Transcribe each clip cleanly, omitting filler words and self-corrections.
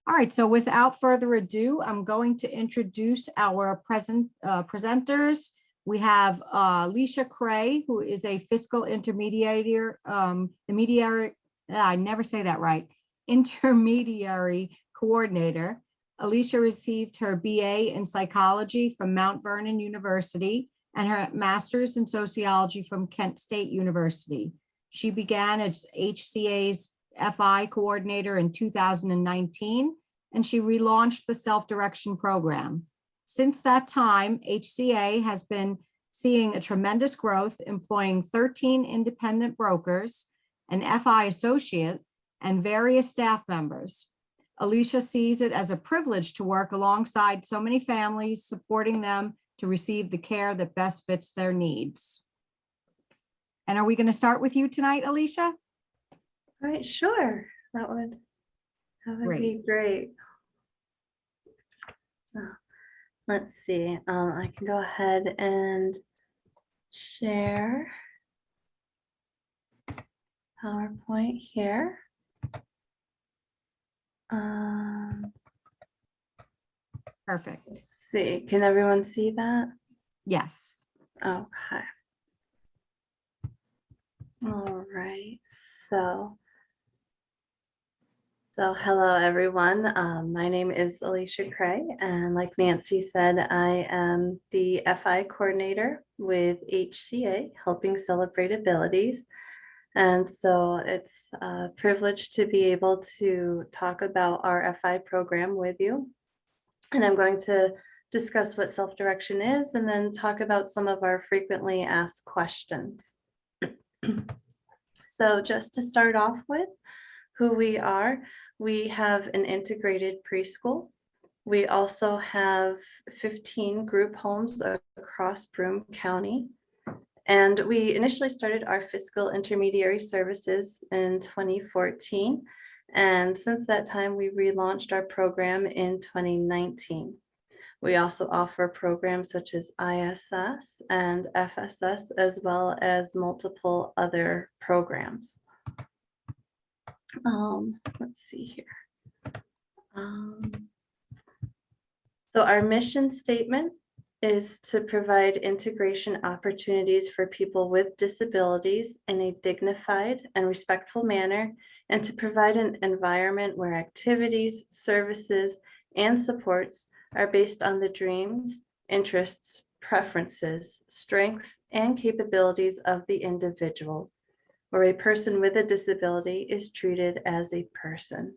All right, so without further ado, I'm going to introduce our presenters. We have Alicia Cray, who is a fiscal intermediary, I never say that right, intermediary coordinator. Alicia received her BA in psychology from Mount Vernon University and her master's in sociology from Kent State University. She began as HCA's FI coordinator in 2019, and she relaunched the self-direction program. Since that time, HCA has been seeing a tremendous growth, employing 13 independent brokers, an FI associate, and various staff members. Alicia sees it as a privilege to work alongside so many families, supporting them to receive the care that best fits their needs. And are we going to start with you tonight, Alicia? All right, sure. That would be great. So, let's see. I can go ahead and share PowerPoint here. Perfect. Let's see. Can everyone see that? Yes. Okay. All right. So hello, everyone. My name is Alicia Cray, and like Nancy said, I am the FI coordinator with HCA, Helping Celebrate Abilities. And so it's a privilege to be able to talk about our FI program with you. And I'm going to discuss what self-direction is and then talk about some of our frequently asked questions. So just to start off with who we are, we have an integrated preschool. We also have 15 group homes across Broome County. And we initially started our fiscal intermediary services in 2014. And since that time, we relaunched our program in 2019. We also offer programs such as ISS and FSS, as well as multiple other programs. Let's see here. So our mission statement is to provide integration opportunities for people with disabilities in a dignified and respectful manner, and to provide an environment where activities, services, and supports are based on the dreams, interests, preferences, strengths, and capabilities of the individual, where a person with a disability is treated as a person.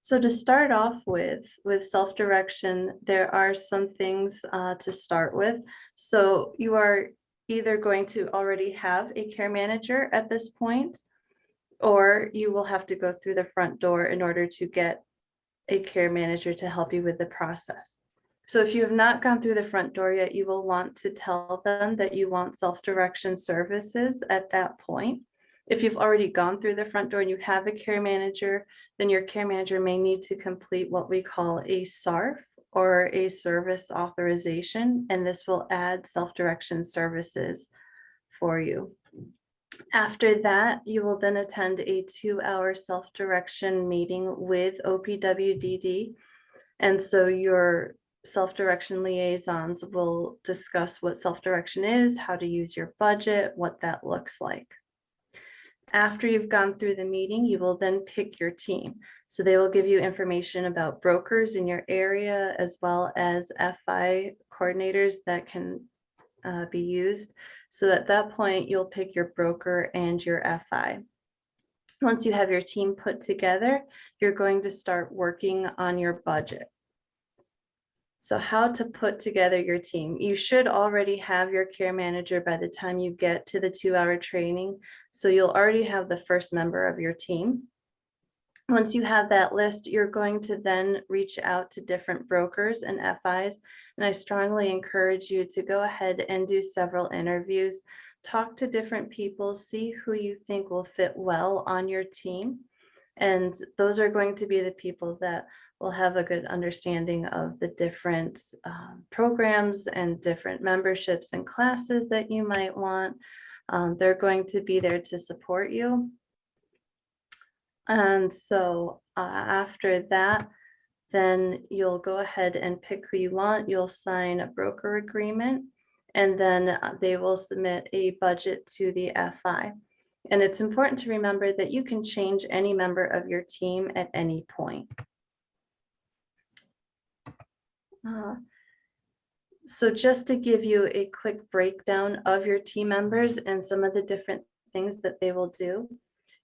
So to start off with self-direction, there are some things to start with. So you are either going to already have a care manager at this point, or you will have to go through the front door in order to get a care manager to help you with the process. So if you have not gone through the front door yet, you will want to tell them that you want self-direction services at that point. If you've already gone through the front door and you have a care manager, then your care manager may need to complete what we call a SARF, or a service authorization, and this will add self-direction services for you. After that, you will then attend a 2-hour self-direction meeting with OPWDD. And so your self-direction liaisons will discuss what self-direction is, how to use your budget, what that looks like. After you've gone through the meeting, you will then pick your team. So they will give you information about brokers in your area, as well as FI coordinators that can be used. So at that point, you'll pick your broker and your FI. Once you have your team put together, you're going to start working on your budget. So how to put together your team. You should already have your care manager by the time you get to the 2-hour training. So you'll already have the first member of your team. Once you have that list, you're going to then reach out to different brokers and FIs. And I strongly encourage you to go ahead and do several interviews, talk to different people, see who you think will fit well on your team. And those are going to be the people that will have a good understanding of the different programs and different memberships and classes that you might want. They're going to be there to support you. And so after that, then you'll go ahead and pick who you want. You'll sign a broker agreement, and then they will submit a budget to the FI. And it's important to remember that you can change any member of your team at any point. So just to give you a quick breakdown of your team members and some of the different things that they will do.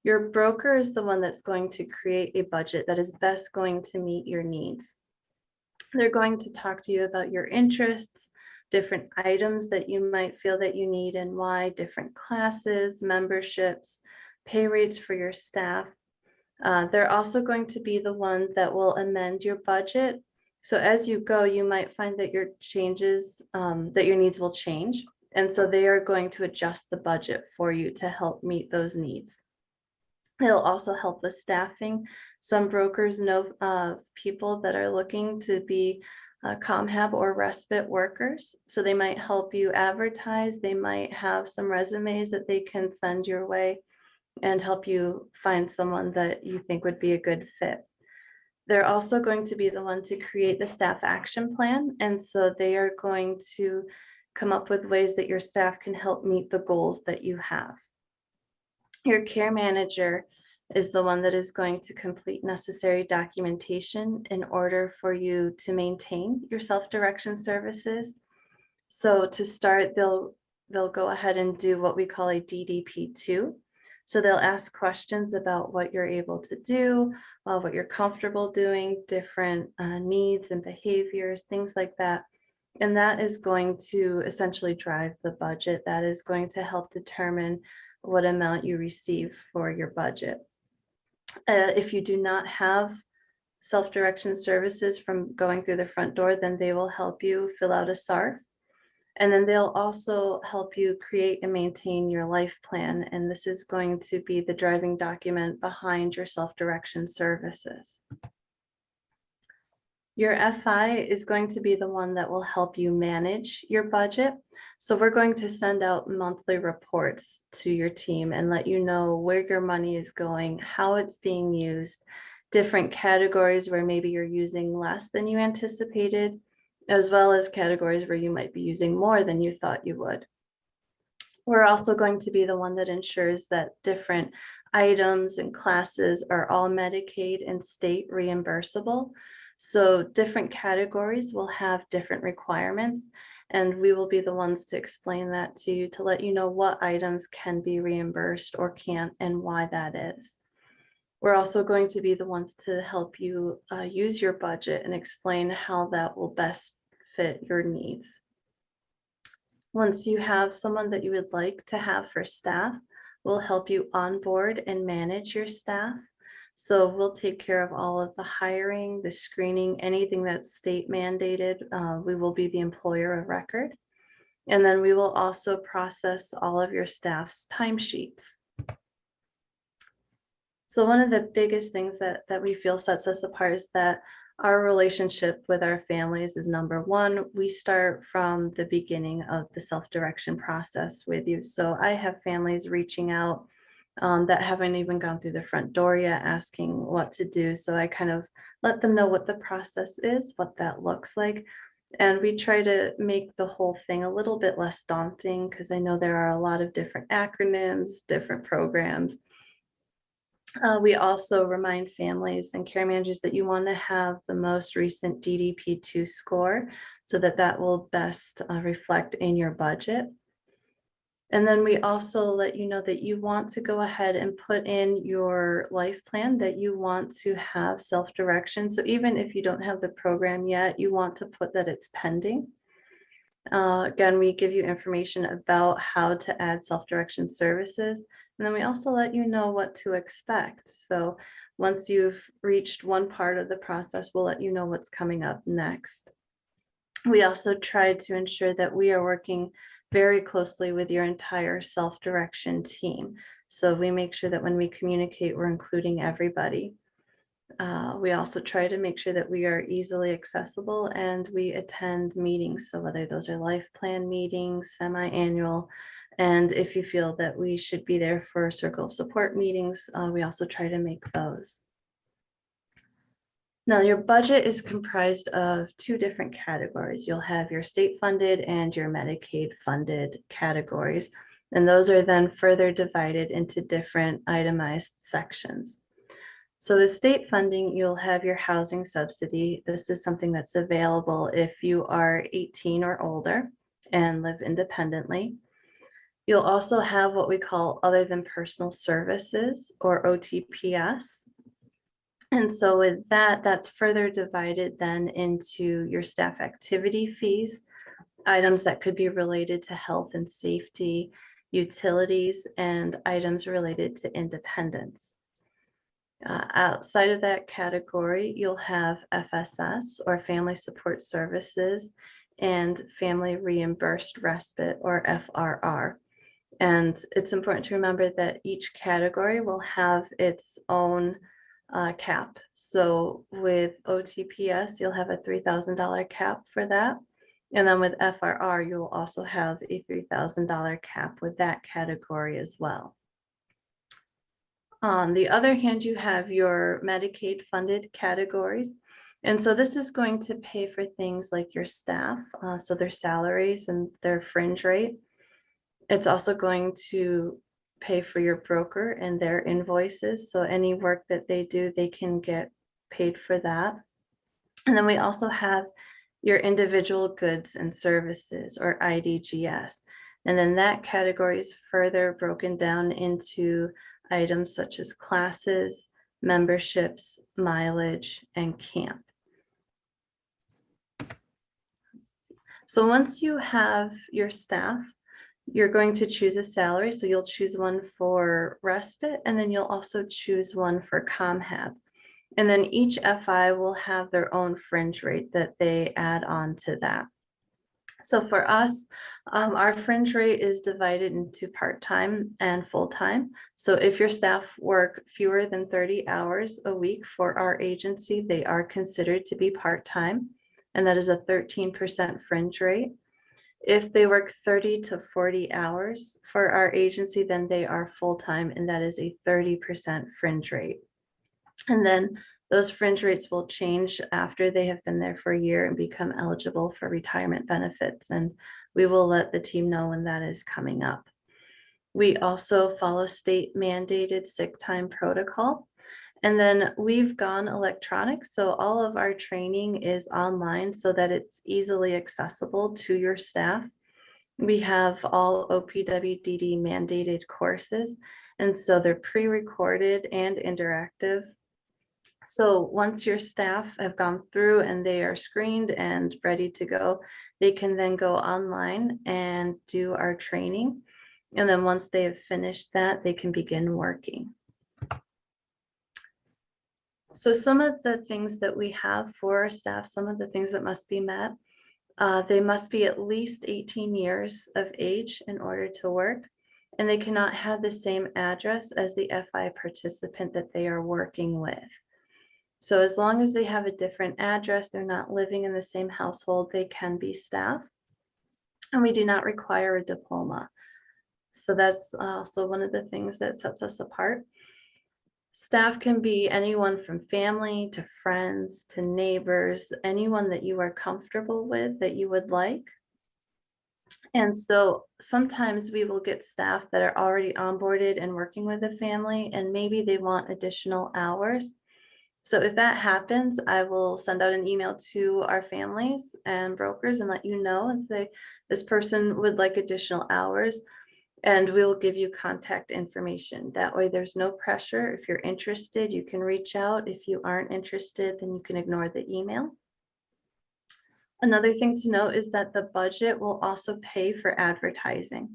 Your broker is the one that's going to create a budget that is best going to meet your needs. They're going to talk to you about your interests, different items that you might feel that you need and why, different classes, memberships, pay rates for your staff. They're also going to be the one that will amend your budget. So as you go, you might find that your changes, that your needs will change. And so they are going to adjust the budget for you to help meet those needs. It'll also help with staffing. Some brokers know people that are looking to be ComHab or respite workers. So they might help you advertise. They might have some resumes that they can send your way and help you find someone that you think would be a good fit. They're also going to be the one to create the staff action plan. And so they are going to come up with ways that your staff can help meet the goals that you have. Your care manager is the one that is going to complete necessary documentation in order for you to maintain your self-direction services. So to start, they'll go ahead and do what we call a DDP2. So they'll ask questions about what you're able to do, what you're comfortable doing, different needs and behaviors, things like that. And that is going to essentially drive the budget. That is going to help determine what amount you receive for your budget. If you do not have self-direction services from going through the front door, then they will help you fill out a SARF. And then they'll also help you create and maintain your life plan. And this is going to be the driving document behind your self-direction services. Your FI is going to be the one that will help you manage your budget. So we're going to send out monthly reports to your team and let you know where your money is going, how it's being used, different categories where maybe you're using less than you anticipated, as well as categories where you might be using more than you thought you would. We're also going to be the one that ensures that different items and classes are all Medicaid and state reimbursable. So different categories will have different requirements, and we will be the ones to explain that to you to let you know what items can be reimbursed or can't and why that is. We're also going to be the ones to help you use your budget and explain how that will best fit your needs. Once you have someone that you would like to have for staff, we'll help you onboard and manage your staff. So we'll take care of all of the hiring, the screening, anything that's state mandated. We will be the employer of record. And then we will also process all of your staff's timesheets. So one of the biggest things that we feel sets us apart is that our relationship with our families is number one. We start from the beginning of the self-direction process with you. So I have families reaching out that haven't even gone through the front door yet, asking what to do. So I kind of let them know what the process is, what that looks like. And we try to make the whole thing a little bit less daunting because I know there are a lot of different acronyms, different programs. We also remind families and care managers that you want to have the most recent DDP2 score so that that will best reflect in your budget. And then we also let you know that you want to go ahead and put in your life plan that you want to have self-direction. So even if you don't have the program yet, you want to put that it's pending. Again, we give you information about how to add self-direction services. And then we also let you know what to expect. So once you've reached one part of the process, we'll let you know what's coming up next. We also try to ensure that we are working very closely with your entire self-direction team. So we make sure that when we communicate, we're including everybody. We also try to make sure that we are easily accessible and we attend meetings. So whether those are life plan meetings, semi-annual, And if you feel that we should be there for circle of support meetings, we also try to make those. Now, your budget is comprised of two different categories. You'll have your state funded and your Medicaid funded categories. And those are then further divided into different itemized sections. So with state funding, you'll have your housing subsidy. This is something that's available if you are 18 or older and live independently. You'll also have what we call other than personal services, or OTPS. And so with that, that's further divided then into your staff activity fees, items that could be related to health and safety, utilities, and items related to independence. Outside of that category, you'll have FSS, or Family Support Services, and Family Reimbursed Respite, or FRR. And it's important to remember that each category will have its own cap. So with OTPS, you'll have a $3,000 cap for that. And then with FRR, you'll also have a $3,000 cap with that category as well. On the other hand, you have your Medicaid funded categories. And so this is going to pay for things like your staff, so their salaries and their fringe rate. It's also going to pay for your broker and their invoices. So any work that they do, they can get paid for that. And then we also have your individual goods and services, or IDGS. And then that category is further broken down into items such as classes, memberships, mileage, and camp. So once you have your staff, you're going to choose a salary. So you'll choose one for respite, and then you'll also choose one for ComHab. And then each FI will have their own fringe rate that they add on to that. So for us, our fringe rate is divided into part-time and full-time. So if your staff work fewer than 30 hours a week for our agency, they are considered to be part-time, and that is a 13% fringe rate. If they work 30 to 40 hours for our agency, then they are full-time, and that is a 30% fringe rate. And then those fringe rates will change after they have been there for a year and become eligible for retirement benefits. And we will let the team know when that is coming up. We also follow state mandated sick time protocol. And then we've gone electronic. So all of our training is online so that it's easily accessible to your staff. We have all OPWDD mandated courses. And so they're pre-recorded and interactive. So once your staff have gone through and they are screened and ready to go, they can then go online and do our training. And then once they have finished that, they can begin working. So some of the things that we have for our staff, some of the things that must be met, they must be at least 18 years of age in order to work, and they cannot have the same address as the FI participant that they are working with. So as long as they have a different address, they're not living in the same household, they can be staff. And we do not require a diploma. So that's also one of the things that sets us apart. Staff can be anyone from family to friends to neighbors, anyone that you are comfortable with that you would like. And so sometimes we will get staff that are already onboarded and working with the family, and maybe they want additional hours. So if that happens, I will send out an email to our families and brokers and let you know and say, this person would like additional hours, and we'll give you contact information. That way there's no pressure. If you're interested, you can reach out. If you aren't interested, then you can ignore the email. Another thing to note is that the budget will also pay for advertising.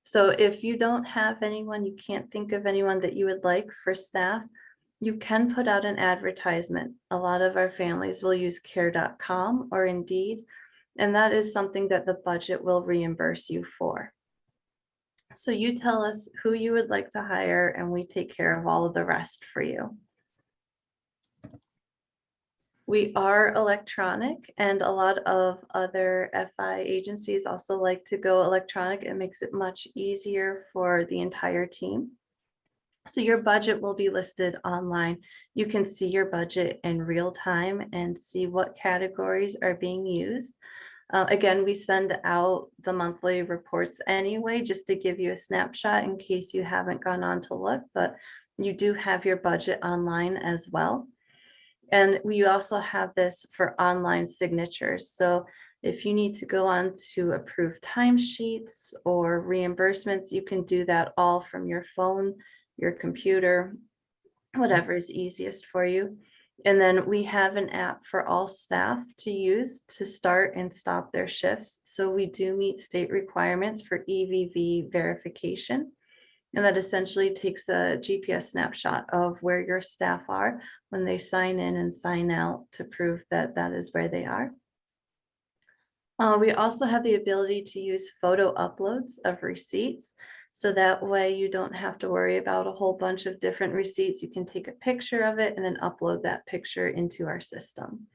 So if you don't have anyone, you can't think of anyone that you would like for staff, you can put out an advertisement. A lot of our families will use care.com or Indeed, and that is something that the budget will reimburse you for. So you tell us who you would like to hire, and we take care of all of the rest for you. We are electronic, and a lot of other FI agencies also like to go electronic. It makes it much easier for the entire team. So your budget will be listed online. You can see your budget in real time and see what categories are being used. Again, we send out the monthly reports anyway, just to give you a snapshot in case you haven't gone on to look, but you do have your budget online as well. And we also have this for online signatures. So if you need to go on to approve timesheets or reimbursements, you can do that all from your phone, your computer, whatever is easiest for you. And then we have an app for all staff to use to start and stop their shifts. So we do meet state requirements for EVV verification. And that essentially takes a GPS snapshot of where your staff are when they sign in and sign out to prove that that is where they are. We also have the ability to use photo uploads of receipts. So that way you don't have to worry about a whole bunch of different receipts. You can take a picture of it and then upload that picture into our system.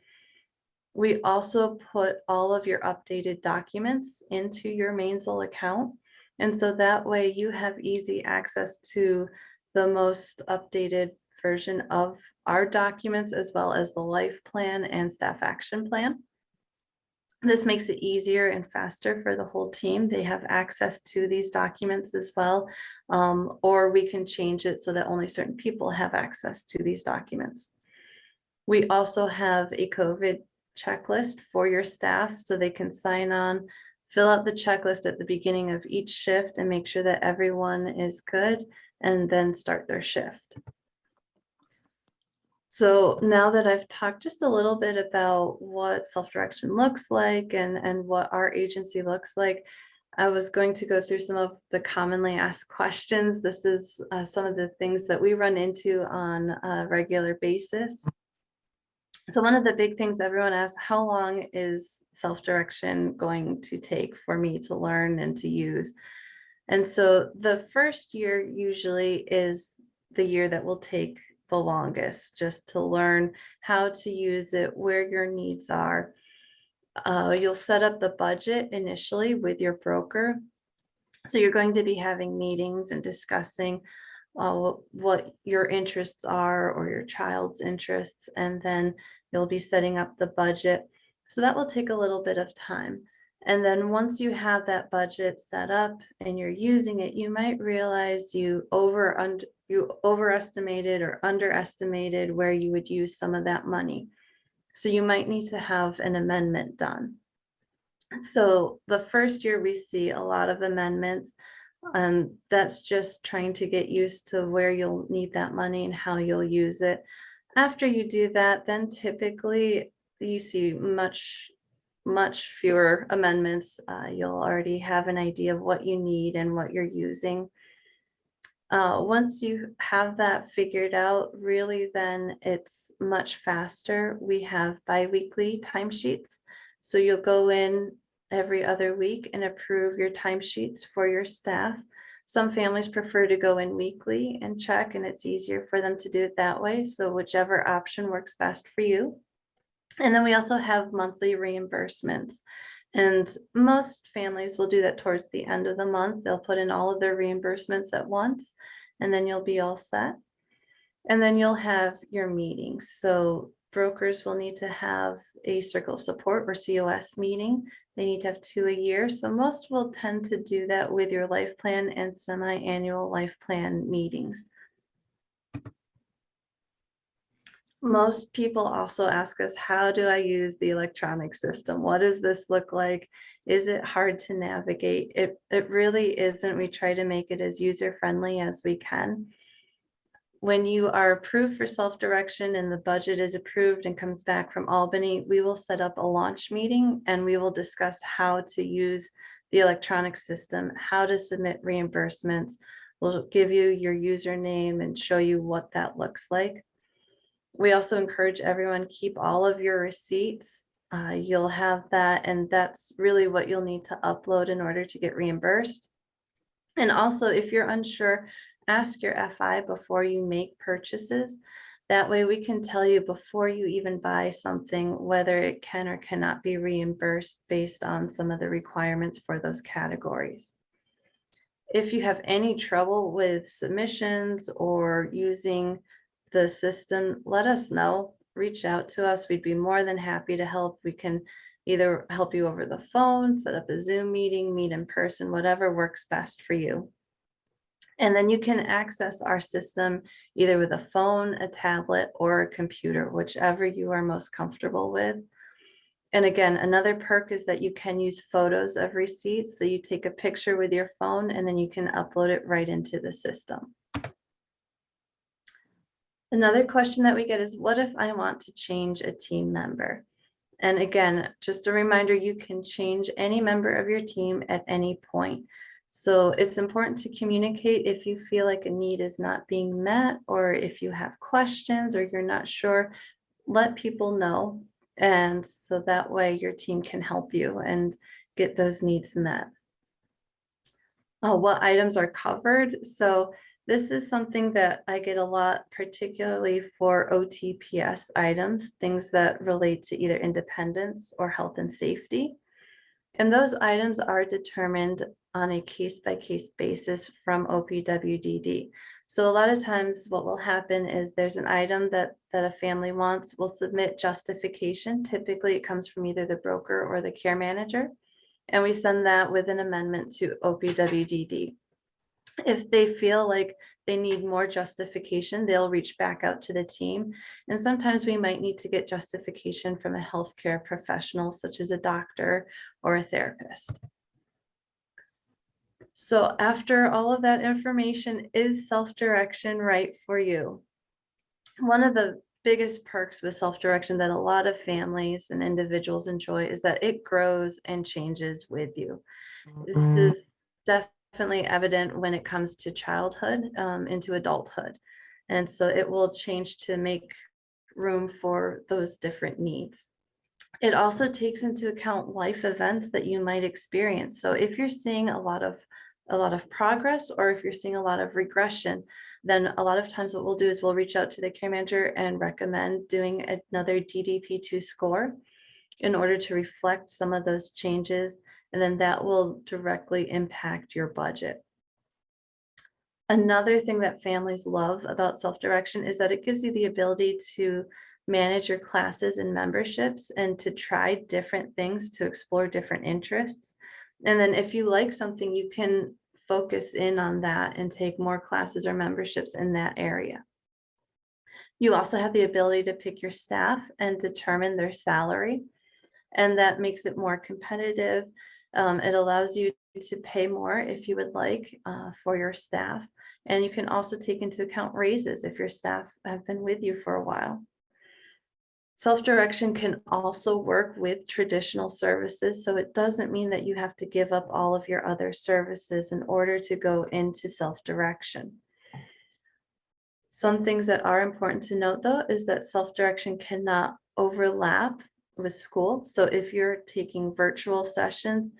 We also put all of your updated documents into your Mainzel account. And so that way you have easy access to the most updated version of our documents, as well as the life plan and staff action plan. This makes it easier and faster for the whole team. They have access to these documents as well, or we can change it so that only certain people have access to these documents. We also have a COVID checklist for your staff so they can sign on, fill out the checklist at the beginning of each shift and make sure that everyone is good, and then start their shift. So now that I've talked just a little bit about what self-direction looks like and what our agency looks like, I was going to go through some of the commonly asked questions. This is some of the things that we run into on a regular basis. So one of the big things everyone asks, how long is self-direction going to take for me to learn and to use? And so the first year usually is the year that will take the longest, just to learn how to use it, where your needs are. You'll set up the budget initially with your broker. So you're going to be having meetings and discussing what your interests are or your child's interests, and then you'll be setting up the budget. So that will take a little bit of time. And then once you have that budget set up and you're using it, you might realize you overestimated or underestimated where you would use some of that money. So you might need to have an amendment done. So the first year we see a lot of amendments, and that's just trying to get used to where you'll need that money and how you'll use it. After you do that, then typically you see much fewer amendments. You'll already have an idea of what you need and what you're using. Once you have that figured out, really then it's much faster. We have bi-weekly timesheets. So you'll go in every other week and approve your timesheets for your staff. Some families prefer to go in weekly and check, and it's easier for them to do it that way. So whichever option works best for you. And then we also have monthly reimbursements. And most families will do that towards the end of the month. They'll put in all of their reimbursements at once, and then you'll be all set. And then you'll have your meetings. So brokers will need to have a circle of support or COS meeting. They need to have 2 a year. So most will tend to do that with your life plan and semi-annual life plan meetings. Most people also ask us, how do I use the electronic system? What does this look like? Is it hard to navigate? It really isn't. We try to make it as user-friendly as we can. When you are approved for self-direction and the budget is approved and comes back from Albany, we will set up a launch meeting and we will discuss how to use the electronic system, how to submit reimbursements. We'll give you your username and show you what that looks like. We also encourage everyone, keep all of your receipts. You'll have that, and that's really what you'll need to upload in order to get reimbursed. And also, if you're unsure, ask your FI before you make purchases. That way we can tell you before you even buy something, whether it can or cannot be reimbursed based on some of the requirements for those categories. If you have any trouble with submissions or using the system, let us know. Reach out to us. We'd be more than happy to help. We can either help you over the phone, set up a Zoom meeting, meet in person, whatever works best for you. And then you can access our system either with a phone, a tablet, or a computer, whichever you are most comfortable with. And again, another perk is that you can use photos of receipts. So you take a picture with your phone and then you can upload it right into the system. Another question that we get is, what if I want to change a team member? And again, just a reminder, you can change any member of your team at any point. So it's important to communicate if you feel like a need is not being met, or if you have questions or you're not sure, let people know. And so that way your team can help you and get those needs met. What items are covered? So this is something that I get a lot, particularly for OTPS items, things that relate to either independence or health and safety. And those items are determined on a case-by-case basis from OPWDD. So a lot of times what will happen is there's an item that a family wants, will submit justification. Typically it comes from either the broker or the care manager. And we send that with an amendment to OPWDD. If they feel like they need more justification, they'll reach back out to the team. And sometimes we might need to get justification from a healthcare professional, such as a doctor or a therapist. So after all of that information, is self-direction right for you? One of the biggest perks with self-direction that a lot of families and individuals enjoy is that it grows and changes with you. This is definitely evident when it comes to childhood into adulthood. And so it will change to make room for those different needs. It also takes into account life events that you might experience. So if you're seeing a lot of progress, or if you're seeing a lot of regression, then a lot of times what we'll do is we'll reach out to the care manager and recommend doing another DDP2 score in order to reflect some of those changes, and then that will directly impact your budget. Another thing that families love about self-direction is that it gives you the ability to manage your classes and memberships and to try different things, to explore different interests. And then if you like something, you can focus in on that and take more classes or memberships in that area. You also have the ability to pick your staff and determine their salary, and that makes it more competitive. It allows you to pay more if you would like for your staff. And you can also take into account raises if your staff have been with you for a while. Self-direction can also work with traditional services, so it doesn't mean that you have to give up all of your other services in order to go into self-direction. Some things that are important to note, though, is that self-direction cannot overlap with school. So if you're taking virtual sessions,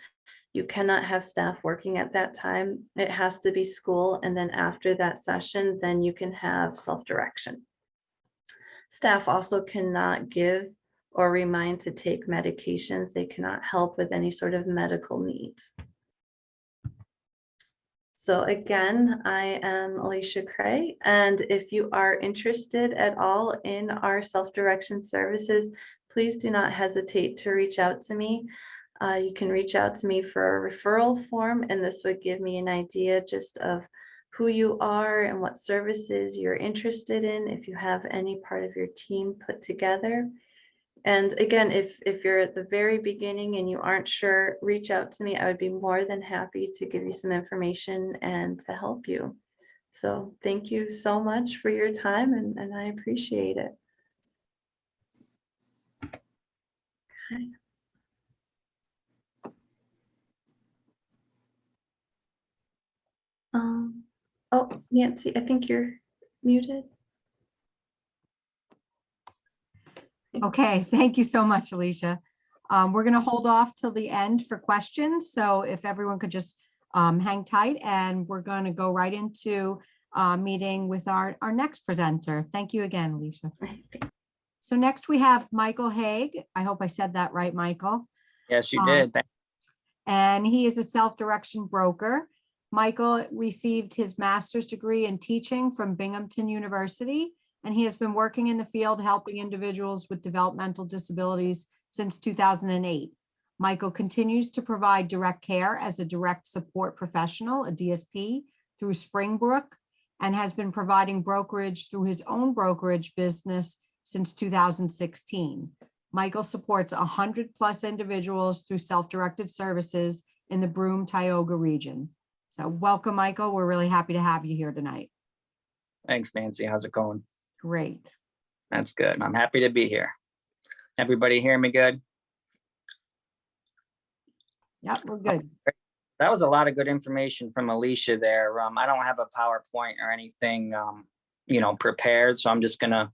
you cannot have staff working at that time. It has to be school, and then after that session, then you can have self-direction. Staff also cannot give or remind to take medications. They cannot help with any sort of medical needs. So again, I am Alicia Cray, and if you are interested at all in our self-direction services, please do not hesitate to reach out to me. You can reach out to me for a referral form, and this would give me an idea just of who you are and what services you're interested in, if you have any part of your team put together. And again, if you're at the very beginning and you aren't sure, reach out to me. I would be more than happy to give you some information and to help you. So thank you so much for your time, and I appreciate it. Okay. Oh, Nancy, I think you're muted. Okay, thank you so much, Alicia. We're going to hold off till the end for questions. So if everyone could just hang tight, and we're going to go right into meeting with our next presenter. Thank you again, Alicia. So next we have Michael Haig. I hope I said that right, Michael. Yes, you did. And he is a self-direction broker. Michael received his master's degree in teaching from Binghamton University, and he has been working in the field helping individuals with developmental disabilities since 2008. Michael continues to provide direct care as a direct support professional, a DSP, through Springbrook, and has been providing brokerage through his own brokerage business since 2016. Michael supports 100+ individuals through self-directed services in the Broome, Tioga region. So welcome, Michael. We're really happy to have you here tonight. Thanks, Nancy. How's it going? Great. That's good. I'm happy to be here. Everybody hear me good? Yep, we're good. That was a lot of good information from Alicia there. I don't have a PowerPoint or anything, prepared. So I'm just going to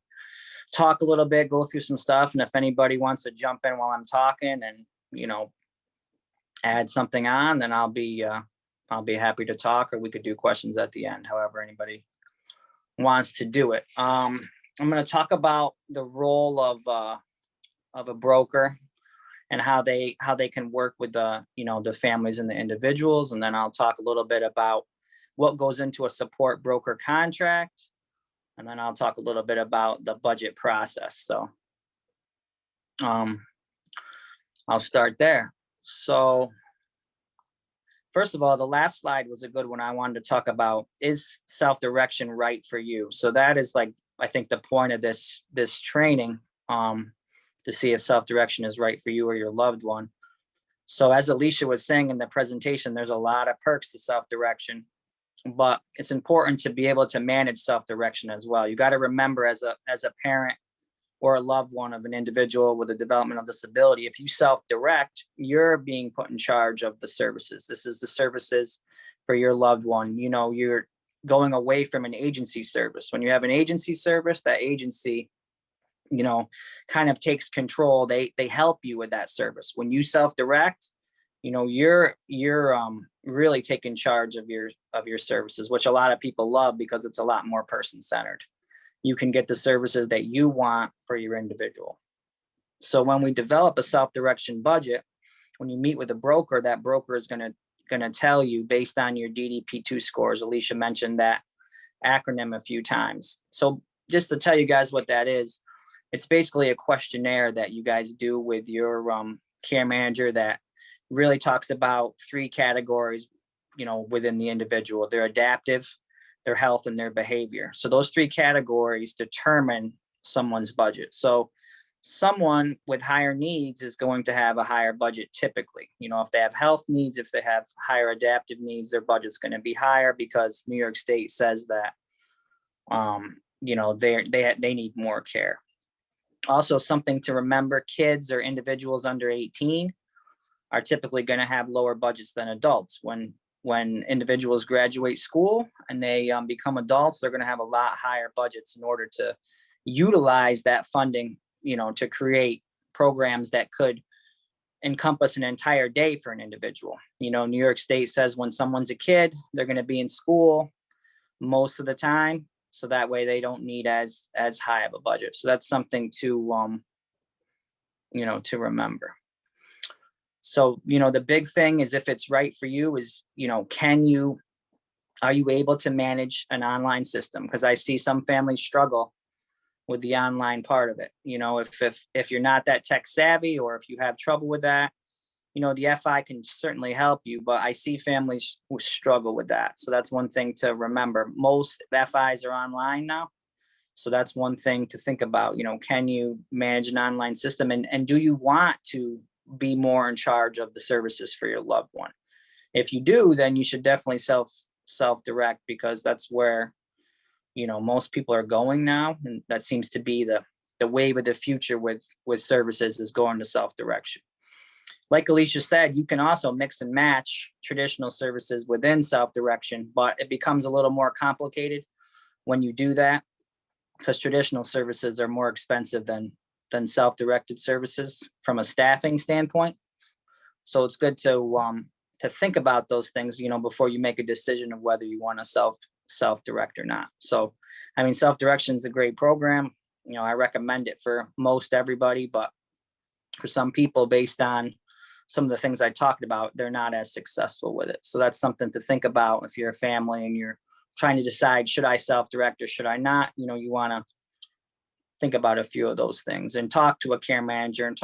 talk a little bit, go through some stuff. And if anybody wants to jump in while I'm talking and, add something on, then I'll be happy to talk, or we could do questions at the end, however anybody wants to do it. I'm going to talk about the role of a broker and how they can work with the families and the individuals. And then I'll talk a little bit about what goes into a support broker contract. And then I'll talk a little bit about the budget process. So I'll start there. So first of all, the last slide was a good one. I wanted to talk about, is self-direction right for you? So that is I think the point of this training, to see if self-direction is right for you or your loved one. So as Alicia was saying in the presentation, there's a lot of perks to self-direction, but it's important to be able to manage self-direction as well. You got to remember, as a parent or a loved one of an individual with a developmental disability, if you self-direct, you're being put in charge of the services. This is the services for your loved one. You're going away from an agency service. When you have an agency service, that agency kind of takes control. They help you with that service. When you self-direct, you're really taking charge of your services, which a lot of people love because it's a lot more person-centered. You can get the services that you want for your individual. So when we develop a self-direction budget, when you meet with a broker, that broker is going to tell you based on your DDP2 scores. Alicia mentioned that acronym a few times. So just to tell you guys what that is, it's basically a questionnaire that you guys do with your care manager that really talks about 3 categories, within the individual: their adaptive, their health, and their behavior. So those 3 categories determine someone's budget. So someone with higher needs is going to have a higher budget typically. If they have health needs, if they have higher adaptive needs, their budget's going to be higher because New York State says that, they need more care. Also, something to remember, kids or individuals under 18 are typically going to have lower budgets than adults. When individuals graduate school and they become adults, they're going to have a lot higher budgets in order to utilize that funding, to create programs that could encompass an entire day for an individual. New York State says when someone's a kid, they're going to be in school most of the time. So that way they don't need as high of a budget. So that's something to, to remember. So, the big thing is, if it's right for you, is, are you able to manage an online system? Because I see some families struggle with the online part of it. If you're not that tech savvy, or if you have trouble with that, the FI can certainly help you, but I see families who struggle with that. So that's one thing to remember. Most FIs are online now. So that's one thing to think about. Can you manage an online system, and do you want to be more in charge of the services for your loved one? If you do, then you should definitely self-direct, because that's where, most people are going now. And that seems to be the wave of the future with services, is going to self-direction. Like Alicia said, you can also mix and match traditional services within self-direction, but it becomes a little more complicated when you do that, because traditional services are more expensive than self-directed services from a staffing standpoint. So it's good to think about those things, before you make a decision of whether you want to self-direct or not. So, I mean, self-direction is a great program. You know, I recommend it for most everybody, but for some people, based on some of the things I talked about, they're not as successful with it. So that's something to think about if you're a family and you're trying to decide, should I self-direct or should I not? You know, you want to think about a few of those things and talk to a care manager and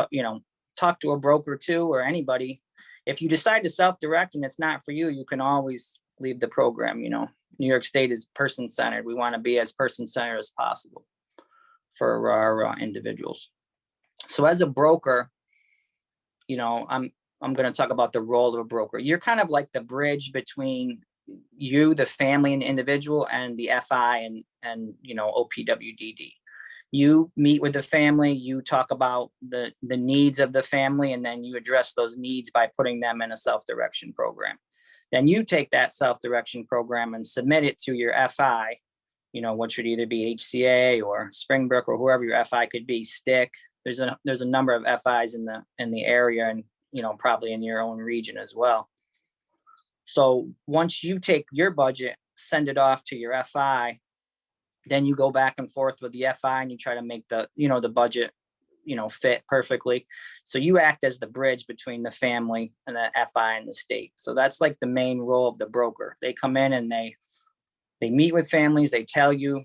talk to a broker too, or anybody. If you decide to self-direct and it's not for you, you can always leave the program. You know, New York State is person-centered. We want to be as person-centered as possible for our individuals. So as a broker, you know, I'm going to talk about the role of a broker. You're kind of like the bridge between you, the family and the individual, and the FI and you know, OPWDD. You meet with the family, you talk about the needs of the family, and then you address those needs by putting them in a self-direction program. Then you take that self-direction program and submit it to your FI, you know, which would either be HCA or Springbrook or whoever your FI could be, Stick. There's a number of FIs in the area, and, you know, probably in your own region as well. So once you take your budget, send it off to your FI, then you go back and forth with the FI and you try to make the budget, you know, fit perfectly. So you act as the bridge between the family and the FI and the state. So that's like the main role of the broker. They come in and they meet with families, they tell you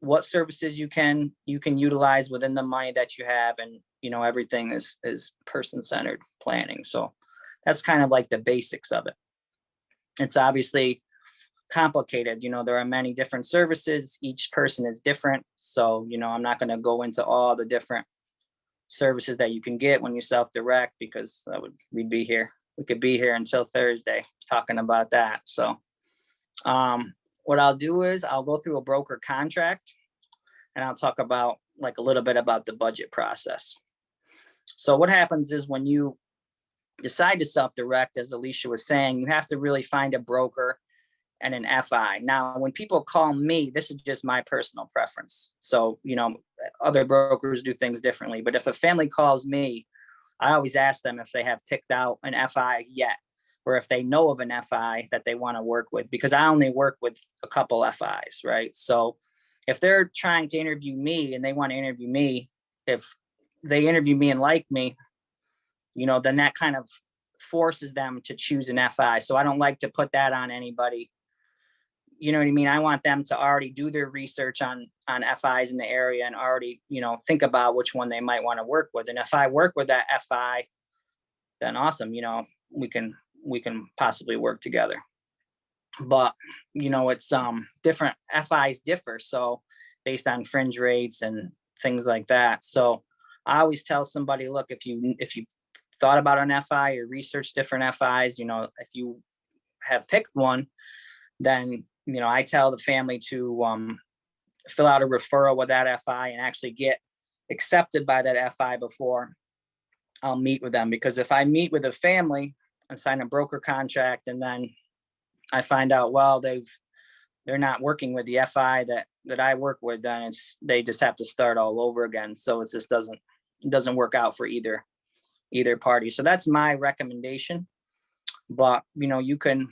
what services you can utilize within the money that you have, and, you know, everything is person-centered planning. So that's kind of like the basics of it. It's obviously complicated. You know, there are many different services. Each person is different. So, you know, I'm not going to go into all the different services that you can get when you self-direct, because we could be here until Thursday talking about that. So, what I'll do is I'll go through a broker contract and I'll talk about like a little bit about the budget process. So what happens is when you decide to self-direct, as Alicia was saying, you have to really find a broker and an FI. Now, when people call me, this is just my personal preference. So, you know, other brokers do things differently, but if a family calls me, I always ask them if they have picked out an FI yet, or if they know of an FI that they want to work with, because I only work with a couple FIs, right? So if they're trying to interview me and they want to interview me, if they interview me and like me, you know, then that kind of forces them to choose an FI. So I don't like to put that on anybody. You know what I mean? I want them to already do their research on FIs in the area and already, you know, think about which one they might want to work with. And if I work with that FI, then awesome, you know, we can possibly work together. But, you know, it's different, FIs differ. So based on fringe rates and things like that. So I always tell somebody, look, if you thought about an FI or researched different FIs, you know, if you have picked one, then, you know, I tell the family to fill out a referral with that FI and actually get accepted by that FI before I'll meet with them. Because if I meet with a family and sign a broker contract and then I find out, well, they're not working with the FI that I work with, then they just have to start all over again. So it just doesn't work out for either party. So that's my recommendation. But, you know, you can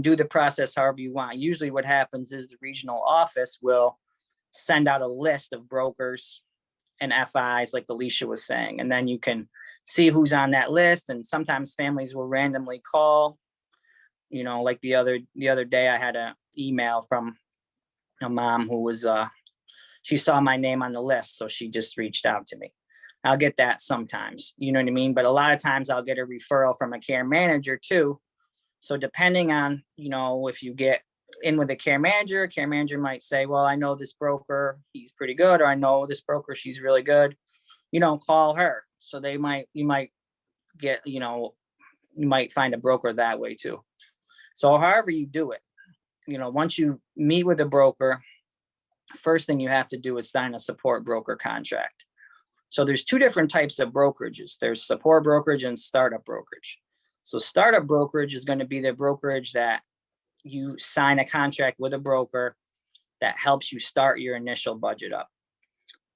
do the process however you want. Usually what happens is the regional office will send out a list of brokers and FIs, like Alicia was saying, and then you can see who's on that list. And sometimes families will randomly call, you know, like the other day I had an email from a mom who was, she saw my name on the list. So she just reached out to me. I'll get that sometimes, you know what I mean? But a lot of times I'll get a referral from a care manager too. So depending on, you know, if you get in with a care manager might say, well, I know this broker, he's pretty good, or I know this broker, she's really good, you know, call her. So you might get, you know, you might find a broker that way too. So however you do it, you know, once you meet with a broker, first thing you have to do is sign a support broker contract. So there's two different types of brokerages. There's support brokerage and startup brokerage. So startup brokerage is going to be the brokerage that you sign a contract with a broker that helps you start your initial budget up.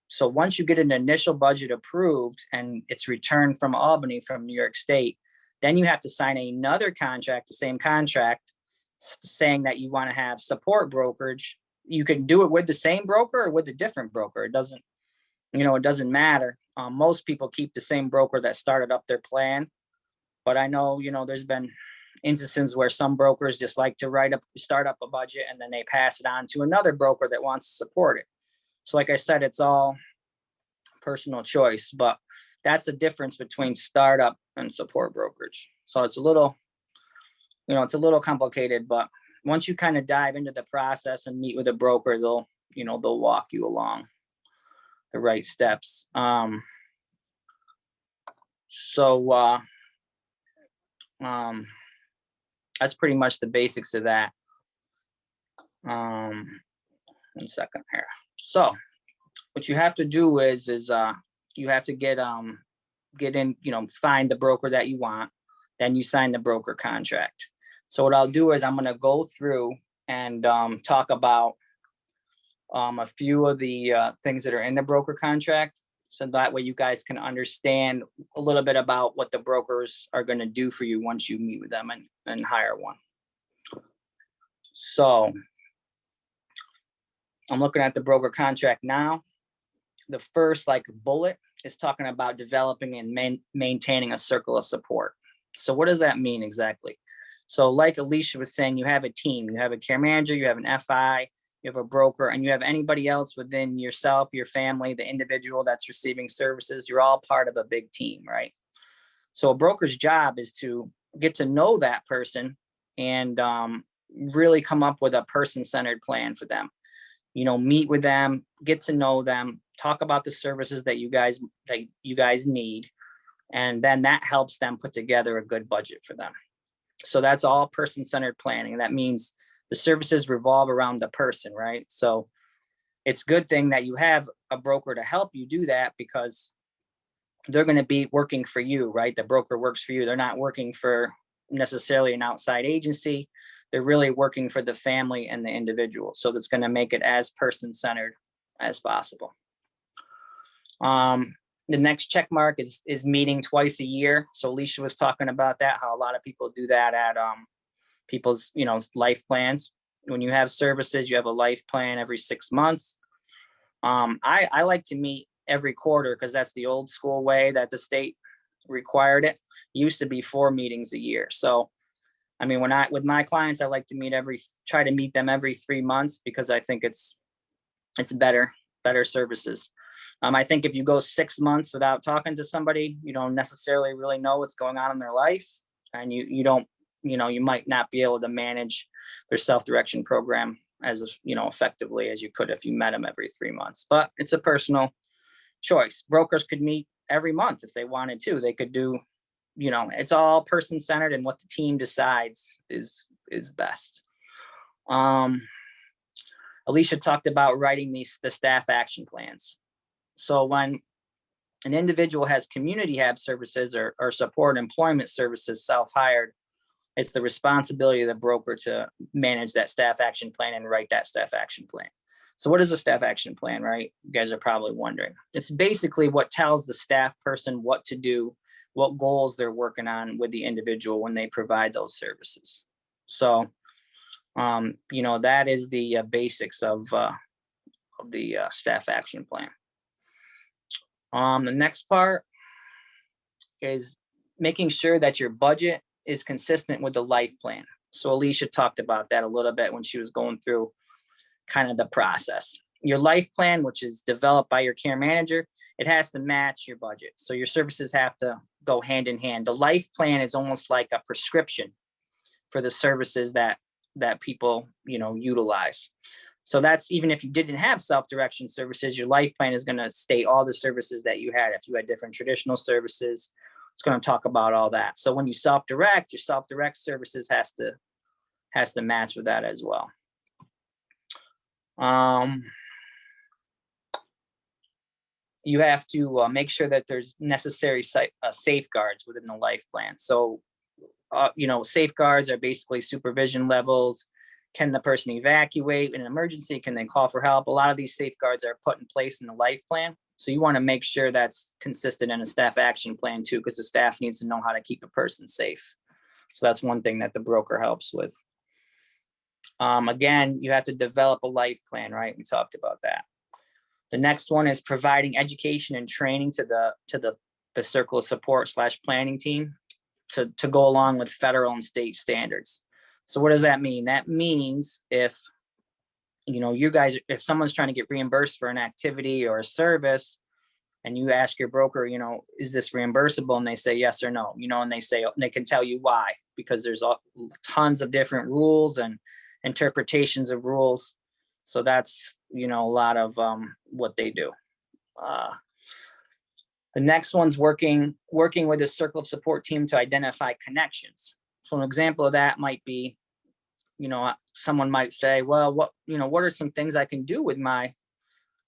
So once you get an initial budget approved and it's returned from Albany, from New York State, then you have to sign another contract, the same contract, saying that you want to have support brokerage, you can do it with the same broker or with a different broker. It doesn't, it doesn't matter. Most people keep the same broker that started up their plan. But I know, there's been instances where some brokers just like to start up a budget and then they pass it on to another broker that wants to support it. So like I said, it's all personal choice, but that's the difference between startup and support brokerage. So it's a little, it's a little complicated, but once you kind of dive into the process and meet with a broker, they'll walk you along the right steps. That's pretty much the basics of that. 1 second here. So what you have to do is you have to get in, find the broker that you want, then you sign the broker contract. So what I'll do is I'm going to go through and talk about a few of the things that are in the broker contract. So that way you guys can understand a little bit about what the brokers are going to do for you once you meet with them and hire one. So I'm looking at the broker contract now. The first bullet is talking about developing and maintaining a circle of support. So what does that mean exactly? So like Alicia was saying, you have a team, you have a care manager, you have an FI, you have a broker, and you have anybody else within yourself, your family, the individual that's receiving services. You're all part of a big team, right? So a broker's job is to get to know that person and really come up with a person-centered plan for them. Meet with them, get to know them, talk about the services that you guys need, and then that helps them put together a good budget for them. So that's all person-centered planning. That means the services revolve around the person, right? So it's a good thing that you have a broker to help you do that, because they're going to be working for you, right? The broker works for you. They're not working for necessarily an outside agency. They're really working for the family and the individual. So that's going to make it as person-centered as possible. The next check mark is meeting twice a year. So Alicia was talking about that, how a lot of people do that at people's, life plans. When you have services, you have a life plan every 6 months. I like to meet every quarter because that's the old school way that the state required it. It used to be 4 meetings a year. So, I mean, with my clients, I like to try to meet them every 3 months, because I think it's better services. I think if you go 6 months without talking to somebody, you don't necessarily really know what's going on in their life, and you don't, you might not be able to manage their self-direction program as effectively as you could if you met them every 3 months. But it's a personal choice. Brokers could meet every month if they wanted to. They could do, it's all person-centered, and what the team decides is best. Alicia talked about writing the staff action plans. So when an individual has community hab services or support employment services self-hired, it's the responsibility of the broker to manage that staff action plan and write that staff action plan. So what is a staff action plan, right? You guys are probably wondering. It's basically what tells the staff person what to do, what goals they're working on with the individual when they provide those services. So, that is the basics of the staff action plan. The next part is making sure that your budget is consistent with the life plan. So Alicia talked about that a little bit when she was going through kind of the process. Your life plan, which is developed by your care manager, it has to match your budget. So your services have to go hand in hand. The life plan is almost like a prescription for the services that people, utilize. So that's, even if you didn't have self-direction services, your life plan is going to state all the services that you had. If you had different traditional services, it's going to talk about all that. So when you self-direct, your self-direct services has to match with that as well. You have to make sure that there's necessary safeguards within the life plan. So, safeguards are basically supervision levels. Can the person evacuate in an emergency? Can they call for help? A lot of these safeguards are put in place in the life plan. So you want to make sure that's consistent in a staff action plan too, because the staff needs to know how to keep a person safe. So that's one thing that the broker helps with. Again, you have to develop a life plan, right? We talked about that. The next one is providing education and training to the circle of support / planning team to go along with federal and state standards. So what does that mean? That means if, you know, you guys, if someone's trying to get reimbursed for an activity or a service, and you ask your broker, you know, is this reimbursable? And they say yes or no, you know, and they can tell you why, because there's tons of different rules and interpretations of rules. So that's, you know, a lot of what they do. The next one's working with a circle of support team to identify connections. So an example of that might be, you know, someone might say, well, what are some things I can do with my,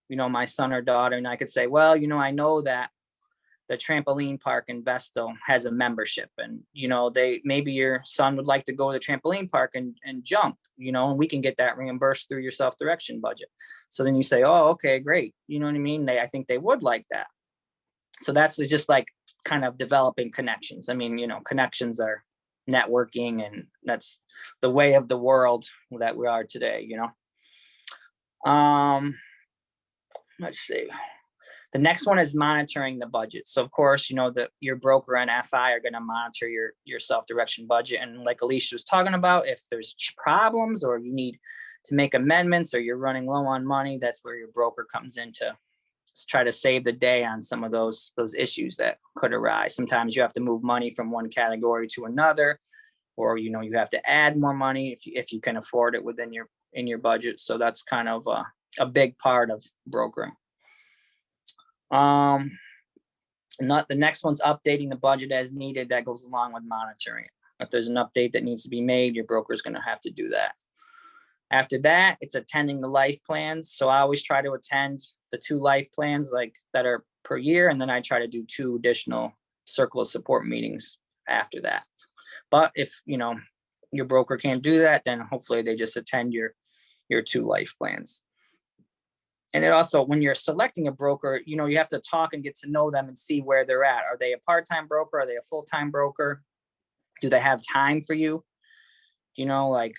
you know, my son or daughter? And I could say, well, you know, I know that the trampoline park in Vestal has a membership, and, you know, maybe your son would like to go to the trampoline park and jump, you know, and we can get that reimbursed through your self-direction budget. So then you say, oh, okay, great. You know what I mean? I think they would like that. So that's just like kind of developing connections. I mean, you know, connections are networking, and that's the way of the world that we are today, you know. Let's see. The next one is monitoring the budget. So of course, you know, your broker and FI are going to monitor your self-direction budget. And like Alicia was talking about, if there's problems or you need to make amendments or you're running low on money, that's where your broker comes in to try to save the day on some of those issues that could arise. Sometimes you have to move money from one category to another, or, you know, you have to add more money if you can afford it within your budget. So that's kind of a big part of brokering. The next one's updating the budget as needed. That goes along with monitoring. If there's an update that needs to be made, your broker is going to have to do that. After that, it's attending the life plans. So I always try to attend the 2 life plans like that are per year, and then I try to do 2 additional circle of support meetings after that. But if, you know, your broker can't do that, then hopefully they just attend your 2 life plans. And it also, when you're selecting a broker, you know, you have to talk and get to know them and see where they're at. Are they a part-time broker? Are they a full-time broker? Do they have time for you? You know, like,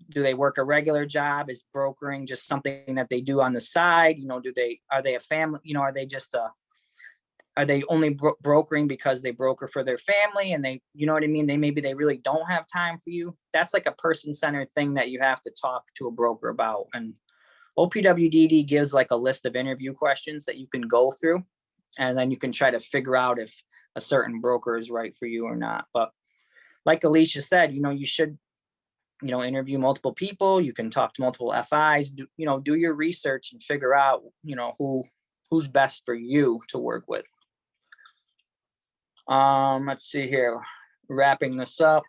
do they work a regular job? Is brokering just something that they do on the side? You know, are they a family? You know, are they only brokering because they broker for their family and they, you know what I mean? Maybe they really don't have time for you. That's like a person-centered thing that you have to talk to a broker about. And OPWDD gives like a list of interview questions that you can go through, and then you can try to figure out if a certain broker is right for you or not. But like Alicia said, you know, you should, you know, interview multiple people. You can talk to multiple FIs, do your research and figure out, you know, who's best for you to work with. Let's see here, wrapping this up.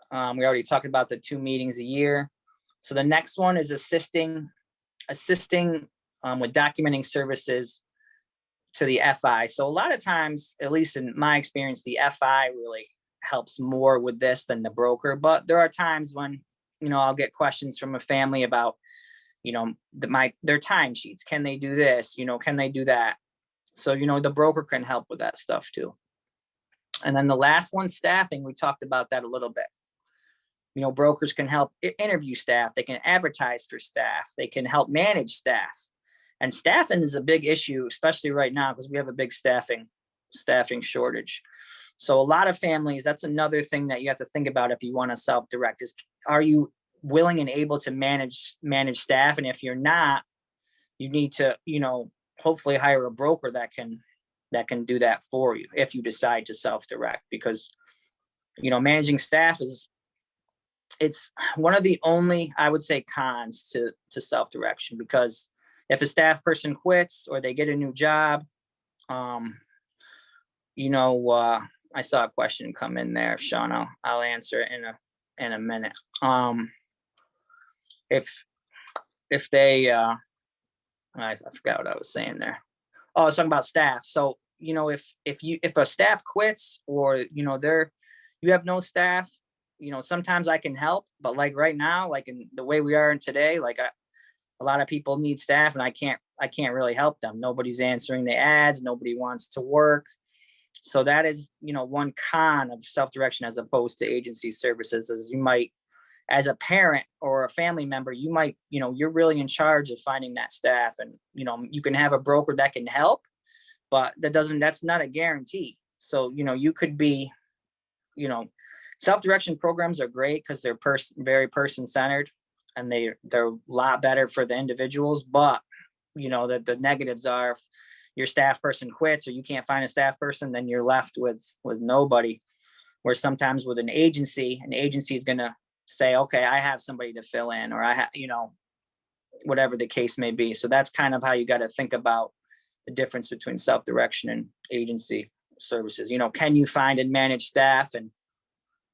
We already talked about the 2 meetings a year. So the next one is assisting with documenting services to the FI. So a lot of times, at least in my experience, the FI really helps more with this than the broker. But there are times when, you know, I'll get questions from a family about, you know, their timesheets. Can they do this? You know, can they do that? So, you know, the broker can help with that stuff too. And then the last one, staffing, we talked about that a little bit. You know, brokers can help interview staff. They can advertise for staff. They can help manage staff. And staffing is a big issue, especially right now, because we have a big staffing shortage. So a lot of families, that's another thing that you have to think about if you want to self-direct is, are you willing and able to manage staff? And if you're not, you need to, you know, hopefully hire a broker that can do that for you if you decide to self-direct, because, you know, managing staff it's one of the only, I would say, cons to self-direction, because if a staff person quits or they get a new job, you know, I saw a question come in there, Sean. I'll answer it in a minute. If they, I forgot what I was saying there. Oh, I was talking about staff. So, you know, if a staff quits, or, you know, you have no staff, you know, sometimes I can help, but like right now, like in the way we are in today, like a lot of people need staff and I can't really help them. Nobody's answering the ads. Nobody wants to work. So that is, one con of self-direction as opposed to agency services, is you might, as a parent or a family member, you might, you're really in charge of finding that staff, and, you can have a broker that can help, but that's not a guarantee. So, you could be, self-direction programs are great because they're very person-centered, and they're a lot better for the individuals. But, the negatives are, if your staff person quits or you can't find a staff person, then you're left with nobody. Where sometimes with an agency is going to say, okay, I have somebody to fill in, or I have, whatever the case may be. So that's kind of how you got to think about the difference between self-direction and agency services. Can you find and manage staff, and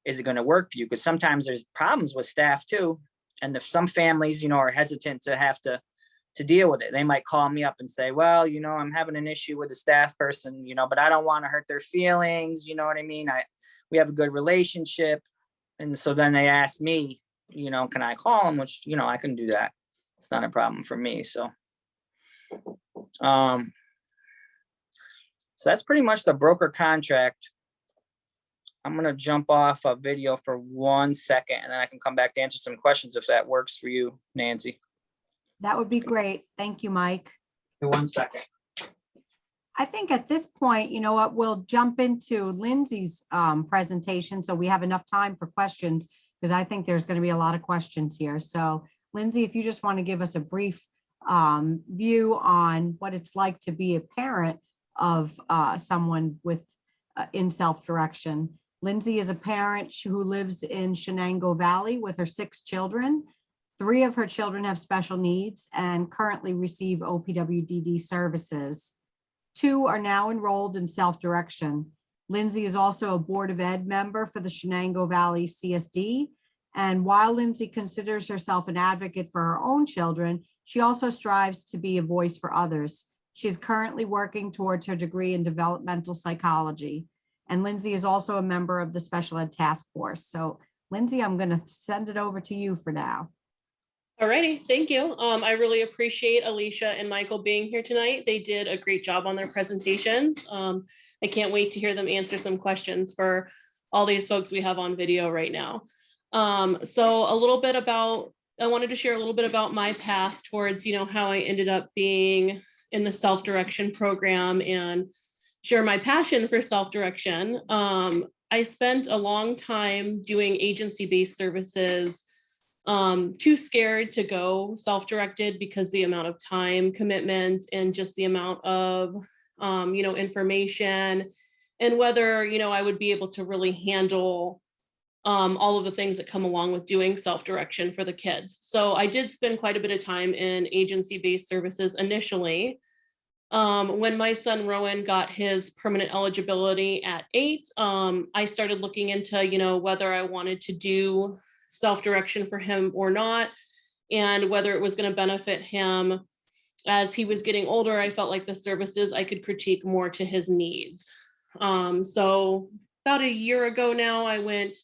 is it going to work for you? Because sometimes there's problems with staff too. And if some families, are hesitant to have to deal with it, they might call me up and say, well, I'm having an issue with the staff person, but I don't want to hurt their feelings. You know what I mean? We have a good relationship. And so then they ask me, can I call them? Which, I can do that. It's not a problem for me. So, so that's pretty much the broker contract. I'm going to jump off a video for 1 second, and then I can come back to answer some questions if that works for you, Nancy. That would be great. Thank you, Mike. 1 second. I think at this point, you know what, we'll jump into Lindsay's presentation so we have enough time for questions, because I think there's going to be a lot of questions here. So Lindsay, if you just want to give us a brief view on what it's like to be a parent of someone with in self-direction. Lindsay is a parent who lives in Shenango Valley with her 6 children. 3 of her children have special needs and currently receive OPWDD services. 2 are now enrolled in self-direction. Lindsay is also a Board of Ed member for the Shenango Valley CSD. And while Lindsay considers herself an advocate for her own children, she also strives to be a voice for others. She's currently working towards her degree in developmental psychology. And Lindsay is also a member of the Special Ed Task Force. So Lindsay, I'm going to send it over to you for now. Alrighty, thank you. I really appreciate Alicia and Michael being here tonight. They did a great job on their presentations. I can't wait to hear them answer some questions for all these folks we have on video right now. So I wanted to share a little bit about my path towards, how I ended up being in the self-direction program and share my passion for self-direction. I spent a long time doing agency-based services, too scared to go self-directed because the amount of time commitment and just the amount of, information, and whether, I would be able to really handle all of the things that come along with doing self-direction for the kids. So I did spend quite a bit of time in agency-based services initially. When my son Rowan got his permanent eligibility at 8, I started looking into, whether I wanted to do self-direction for him or not, and whether it was going to benefit him. As he was getting older, I felt like the services I could critique more to his needs. So about a year ago now, I went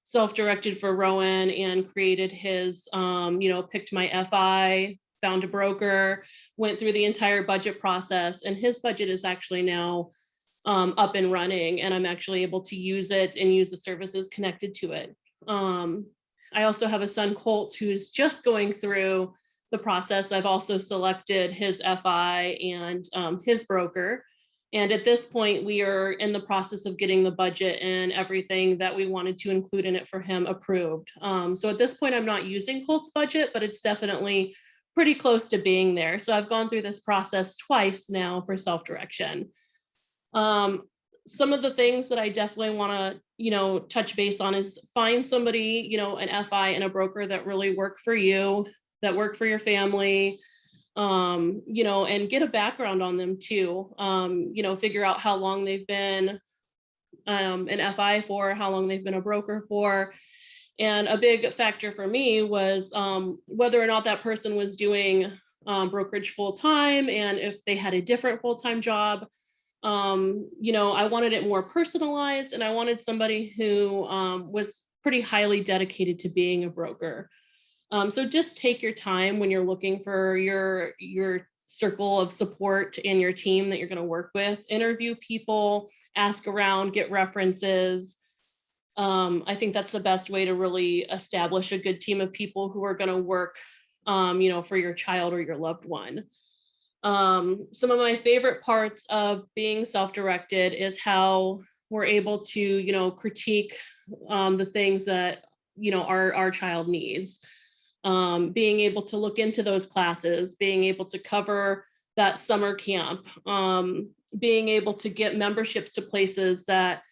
self-directed for Rowan and created his, picked my FI, found a broker, went through the entire budget process, and his budget is actually now up and running, and I'm actually able to use it and use the services connected to it. I also have a son, Colt, who's just going through the process. I've also selected his FI and his broker. And at this point, we are in the process of getting the budget and everything that we wanted to include in it for him approved. So at this point, I'm not using Colt's budget, but it's definitely pretty close to being there. So I've gone through this process twice now for self-direction. Some of the things that I definitely want to, touch base on is find somebody, an FI and a broker that really work for you, that work for your family, and get a background on them too. Figure out how long they've been an FI for, how long they've been a broker for. And a big factor for me was whether or not that person was doing brokerage full-time, and if they had a different full-time job. I wanted it more personalized, and I wanted somebody who was pretty highly dedicated to being a broker. So just take your time when you're looking for your circle of support in your team that you're going to work with. Interview people, ask around, get references. I think that's the best way to really establish a good team of people who are going to work, for your child or your loved one. Some of my favorite parts of being self-directed is how we're able to, critique the things that, our child needs. Being able to look into those classes, being able to cover that summer camp, being able to get memberships to places that,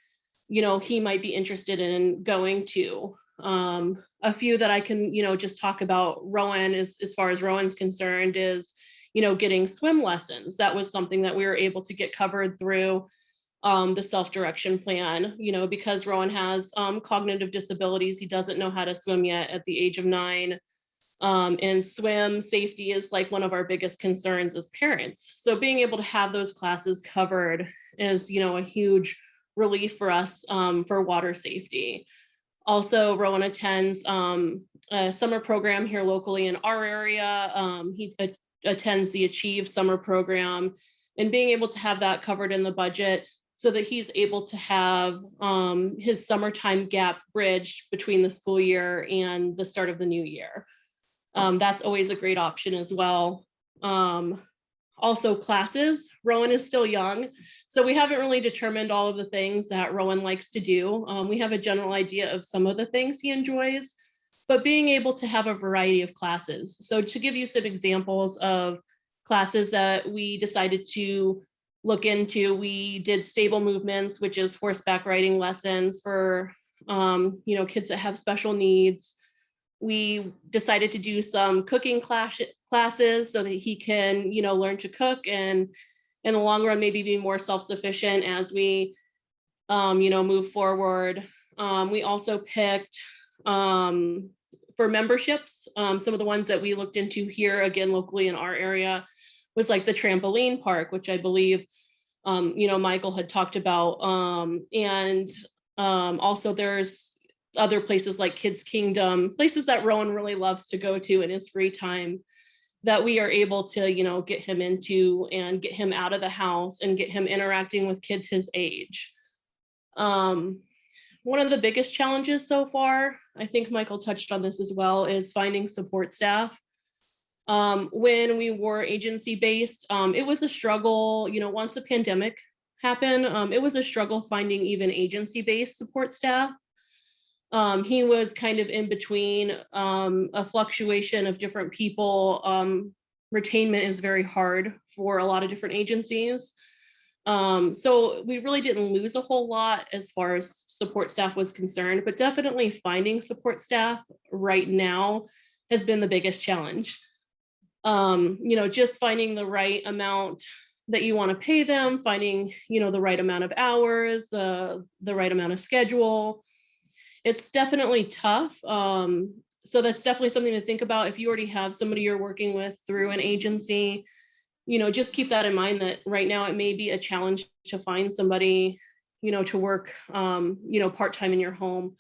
he might be interested in going to. A few that I can, just talk about Rowan as far as Rowan's concerned is, getting swim lessons. That was something that we were able to get covered through the self-direction plan, because Rowan has cognitive disabilities. He doesn't know how to swim yet at the age of 9. And swim safety is like one of our biggest concerns as parents. So being able to have those classes covered is, a huge relief for us for water safety. Also, Rowan attends a summer program here locally in our area. He attends the Achieve summer program, and being able to have that covered in the budget so that he's able to have his summertime gap bridged between the school year and the start of the new year. That's always a great option as well. Also classes, Rowan is still young, so we haven't really determined all of the things that Rowan likes to do. We have a general idea of some of the things he enjoys, but being able to have a variety of classes. So to give you some examples of classes that we decided to look into, we did stable movements, which is horseback riding lessons for kids that have special needs. We decided to do some cooking classes so that he can, learn to cook and in the long run, maybe be more self-sufficient as we, move forward. We also picked for memberships, some of the ones that we looked into here, again, locally in our area, was like the trampoline park, which I believe, Michael had talked about. And also there's other places like Kids Kingdom, places that Rowan really loves to go to in his free time, that we are able to, get him into and get him out of the house and get him interacting with kids his age. One of the biggest challenges so far, I think Michael touched on this as well, is finding support staff. When we were agency-based, it was a struggle, once the pandemic happened, it was a struggle finding even agency-based support staff. He was kind of in between a fluctuation of different people. Retainment is very hard for a lot of different agencies. So we really didn't lose a whole lot as far as support staff was concerned, but definitely finding support staff right now has been the biggest challenge. Just finding the right amount that you want to pay them, finding, the right amount of hours, the right amount of schedule. It's definitely tough. So that's definitely something to think about. If you already have somebody you're working with through an agency, just keep that in mind, that right now it may be a challenge to find somebody, to work, part-time in your home,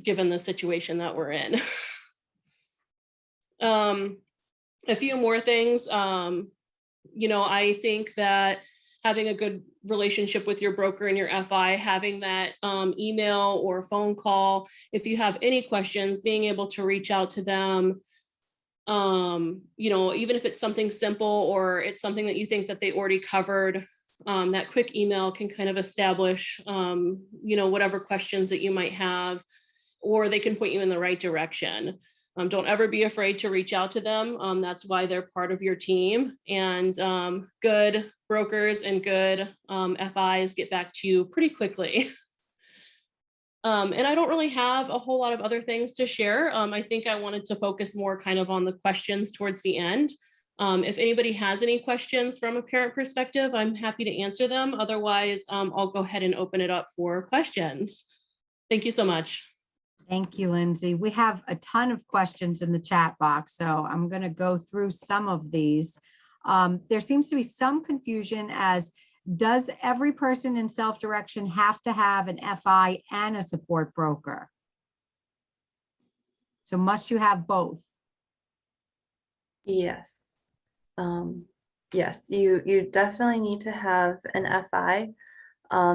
given the situation that we're in. A few more things, I think that having a good relationship with your broker and your FI, having that email or phone call, if you have any questions, being able to reach out to them, even if it's something simple or it's something that you think that they already covered, that quick email can kind of establish, whatever questions that you might have, or they can point you in the right direction. Don't ever be afraid to reach out to them. That's why they're part of your team. And good brokers and good FIs get back to you pretty quickly. And I don't really have a whole lot of other things to share. I think I wanted to focus more kind of on the questions towards the end. If anybody has any questions from a parent perspective, I'm happy to answer them. Otherwise, I'll go ahead and open it up for questions. Thank you so much. Thank you, Lindsay. We have a ton of questions in the chat box, so I'm going to go through some of these. There seems to be some confusion as, does every person in self-direction have to have an FI and a support broker? So must you have both? Yes. Yes, you definitely need to have an FI,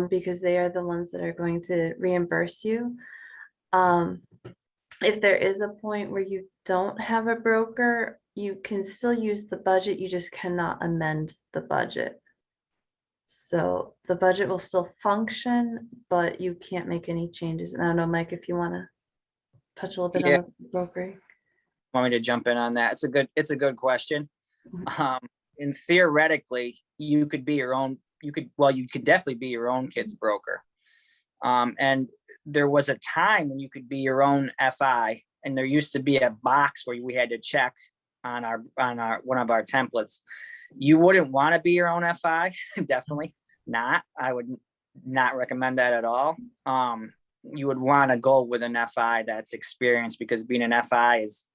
because they are the ones that are going to reimburse you. If there is a point where you don't have a broker, you can still use the budget, you just cannot amend the budget. So the budget will still function, but you can't make any changes. And I don't know, Mike, if you want to touch a little bit Yeah. on the brokering. Want me to jump in on that? It's a good question. And theoretically, you could be your own, you could definitely be your own kid's broker. And there was a time when you could be your own FI, and there used to be a box where we had to check on one of our templates. You wouldn't want to be your own FI, definitely not. I would not recommend that at all. You would want to go with an FI that's experienced, because being an FI is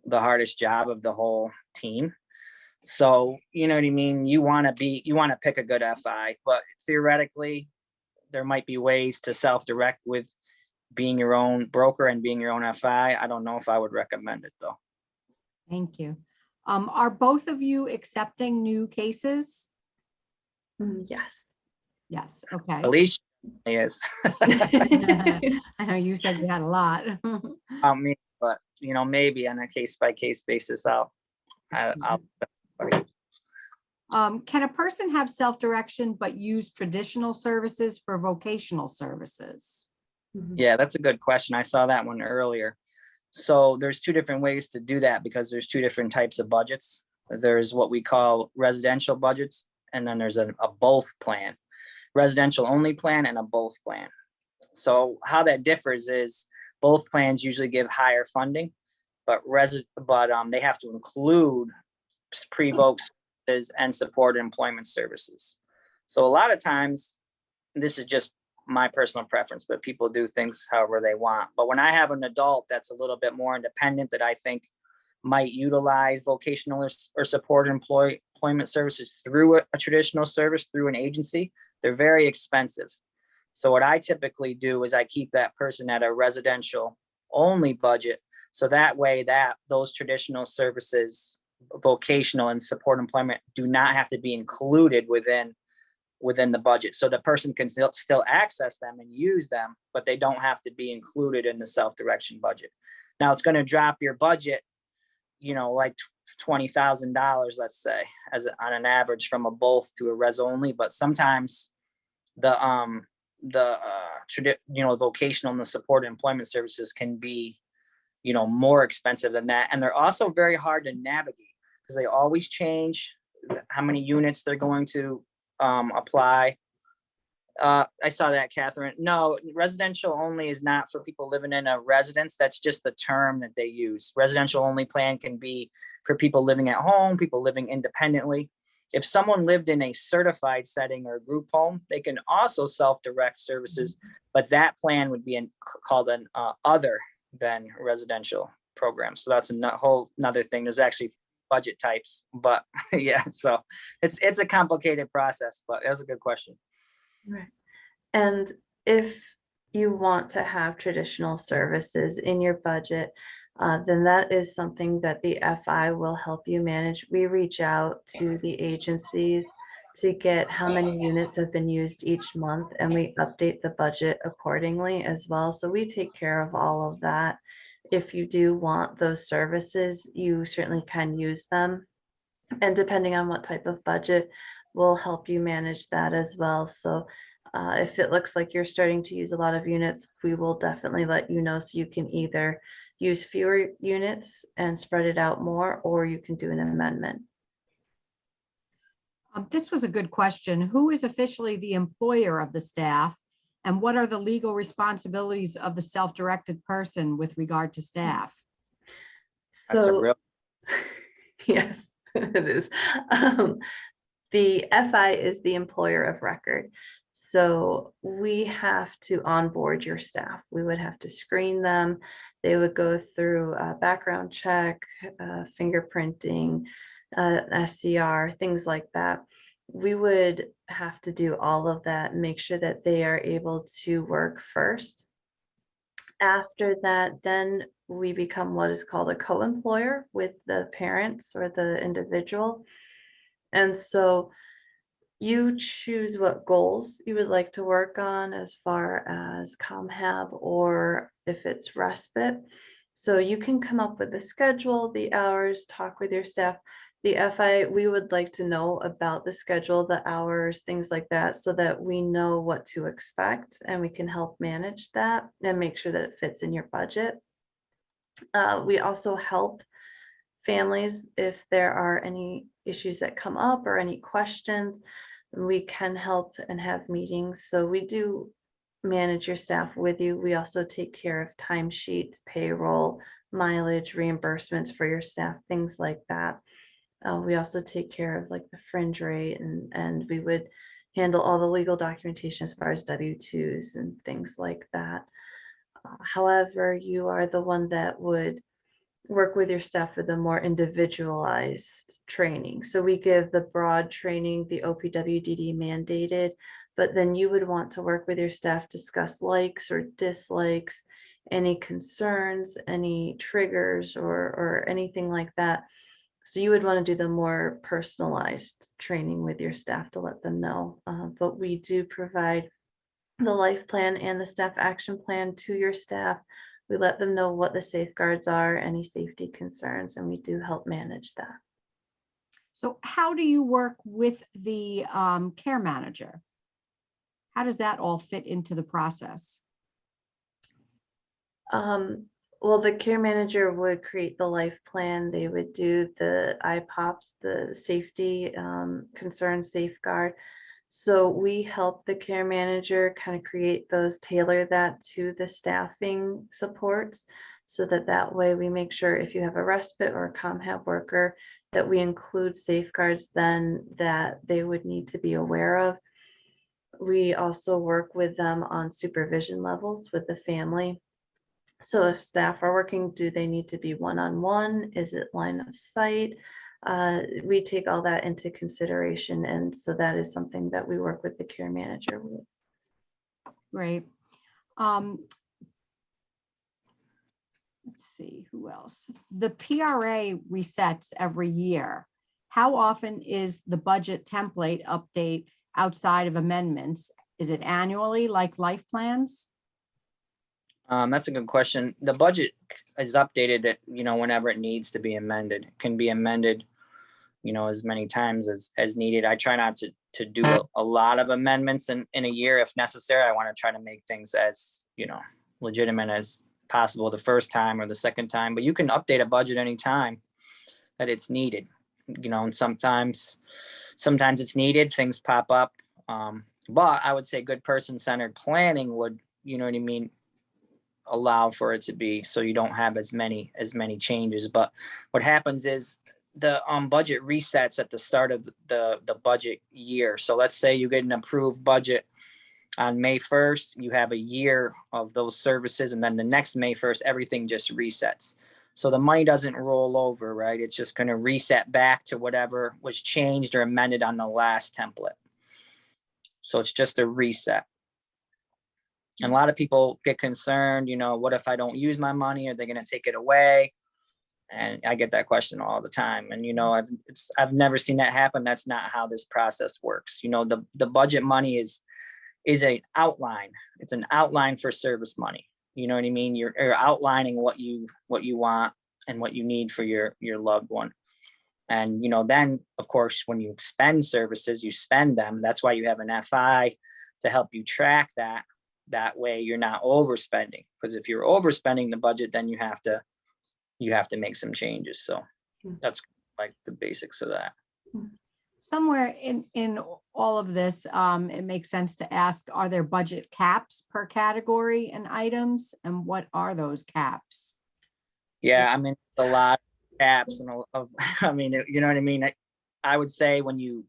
the hardest job of the whole team. So, you know what I mean? You want to pick a good FI, but theoretically, there might be ways to self-direct with being your own broker and being your own FI. I don't know if I would recommend it though. Thank you. Are both of you accepting new cases? Yes. Yes, okay. Alicia is. I know you said you had a lot. Me, but maybe on a case-by-case basis, I'll. Can a person have self-direction but use traditional services for vocational services? Yeah, that's a good question. I saw that one earlier. So there's two different ways to do that, because there's two different types of budgets. There's what we call residential budgets, and then there's a both plan, residential only plan and a both plan. So how that differs is both plans usually give higher funding, but they have to include pre-voc services and support employment services. So a lot of times, this is just my personal preference, but people do things however they want. But when I have an adult that's a little bit more independent, that I think might utilize vocational or support employment services through a traditional service, through an agency, they're very expensive. So what I typically do is I keep that person at a residential only budget. So that way those traditional services, vocational and support employment, do not have to be included within the budget. So the person can still access them and use them, but they don't have to be included in the self-direction budget. Now it's going to drop your budget, like $20,000, let's say, on an average from a both to a res only. But sometimes the vocational and the support employment services can be, more expensive than that. And they're also very hard to navigate, because they always change how many units they're going to apply. I saw that, Catherine. No, residential only is not for people living in a residence. That's just the term that they use. Residential only plan can be for people living at home, people living independently. If someone lived in a certified setting or group home, they can also self-direct services, but that plan would be called an other than residential program. So that's a whole another thing. There's actually budget types, but yeah, so it's a complicated process, but that was a good question. Right. And if you want to have traditional services in your budget, then that is something that the FI will help you manage. We reach out to the agencies to get how many units have been used each month, and we update the budget accordingly as well. So we take care of all of that. If you do want those services, you certainly can use them. And depending on what type of budget, we'll help you manage that as well. So if it looks like you're starting to use a lot of units, we will definitely let you know, so you can either use fewer units and spread it out more, or you can do an amendment. This was a good question. Who is officially the employer of the staff? And what are the legal responsibilities of the self-directed person with regard to staff? That's a So, real. yes, it is. The FI is the employer of record. So we have to onboard your staff. We would have to screen them. They would go through a background check, fingerprinting, SCR, things like that. We would have to do all of that and make sure that they are able to work first. After that, then we become what is called a co-employer with the parents or the individual. And so you choose what goals you would like to work on as far as ComHab or if it's respite. So you can come up with the schedule, the hours, talk with your staff. The FI, we would like to know about the schedule, the hours, things like that, so that we know what to expect and we can help manage that and make sure that it fits in your budget. We also help families if there are any issues that come up or any questions. We can help and have meetings. So we do manage your staff with you. We also take care of timesheets, payroll, mileage, reimbursements for your staff, things like that. We also take care of like the fringe rate and we would handle all the legal documentation as far as W-2s and things like that. However, you are the one that would work with your staff for the more individualized training. So we give the broad training, the OPWDD mandated, but then you would want to work with your staff, discuss likes or dislikes, any concerns, any triggers or anything like that. So you would want to do the more personalized training with your staff to let them know. But we do provide the life plan and the staff action plan to your staff. We let them know what the safeguards are, any safety concerns, and we do help manage that. So how do you work with the care manager? How does that all fit into the process? Well, the care manager would create the life plan. They would do the IPOPs, the safety concern safeguard. So we help the care manager kind of create those, tailor that to the staffing supports, so that way we make sure if you have a respite or a ComHab worker, that we include safeguards then that they would need to be aware of. We also work with them on supervision levels with the family. So if staff are working, do they need to be one-on-one? Is it line of sight? We take all that into consideration. And so that is something that we work with the care manager with. Great. Let's see, who else? The PRA resets every year. How often is the budget template update outside of amendments? Is it annually like life plans? That's a good question. The budget is updated at, whenever it needs to be amended. It can be amended, as many times as needed. I try not to do a lot of amendments in a year if necessary. I want to try to make things as, legitimate as possible the first time or the second time, but you can update a budget anytime that it's needed, and sometimes it's needed, things pop up. But I would say good person-centered planning would, allow for it to be so you don't have as many changes. But what happens is the budget resets at the start of the budget year. So let's say you get an approved budget on May 1st, you have a year of those services, and then the next May 1st, everything just resets. So the money doesn't roll over, right? It's just going to reset back to whatever was changed or amended on the last template. So it's just a reset. And a lot of people get concerned, what if I don't use my money? Are they going to take it away? And I get that question all the time. And, I've never seen that happen. That's not how this process works. The budget money is an outline. It's an outline for service money. You know what I mean? You're outlining what you want and what you need for your loved one. And, then of course, when you expend services, you spend them. That's why you have an FI to help you track that. That way you're not overspending, because if you're overspending the budget, then you have to make some changes. So that's like the basics of that. Somewhere in all of this, it makes sense to ask, are there budget caps per category and items? And what are those caps? Yeah, I mean, a lot of caps and I mean, you know what I mean? I would say when you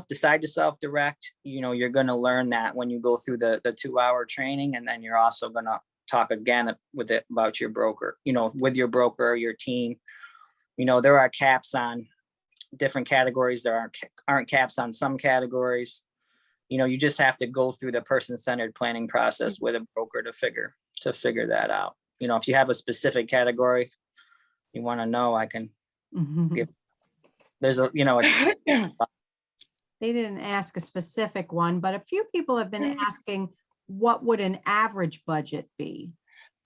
decide to self-direct, you're going to learn that when you go through the 2-hour training, and then you're also going to talk again about your broker, with your broker or your team. There are caps on different categories. There aren't caps on some categories. You just have to go through the person-centered planning process with a broker to to figure that out. You know, if you have a specific category you want to know, I can, They there's a, you know, it's, didn't ask a specific one, but a few people have been asking, what would an average budget be?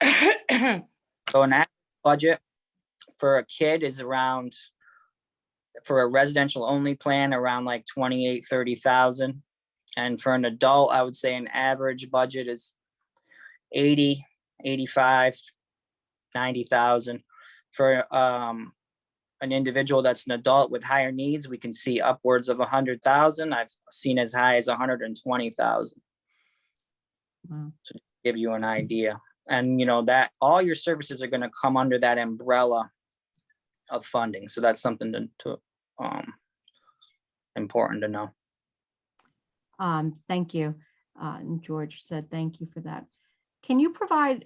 so an average budget for a kid is around, for a residential only plan, around like 28-30,000. And for an adult, I would say an average budget is 80, 85, 90,000. For an individual that's an adult with higher needs, we can see upwards of 100,000. I've seen as high as 120,000. Wow. To give you an idea. And you know that all your services are going to come under that umbrella of funding. So that's something to important to know. Thank you. And George said, thank you for that. Can you provide,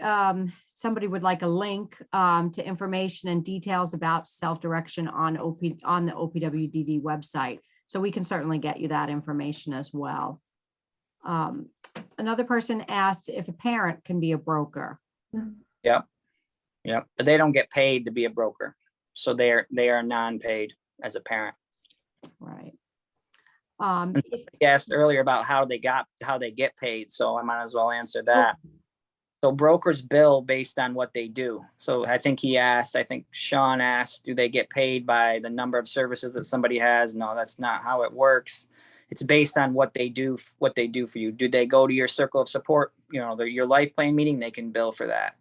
somebody would like a link to information and details about self-direction on the OPWDD website? So we can certainly get you that information as well. Another person asked if a parent can be a broker. Yep. But they don't get paid to be a broker. So they are non-paid as a parent. Right. You asked earlier about how they get paid. So I might as well answer that. So brokers bill based on what they do. So I think Sean asked, do they get paid by the number of services that somebody has? No, that's not how it works. It's based on what they do for you. Do they go to your circle of support? You know, your life plan meeting, they can bill for that.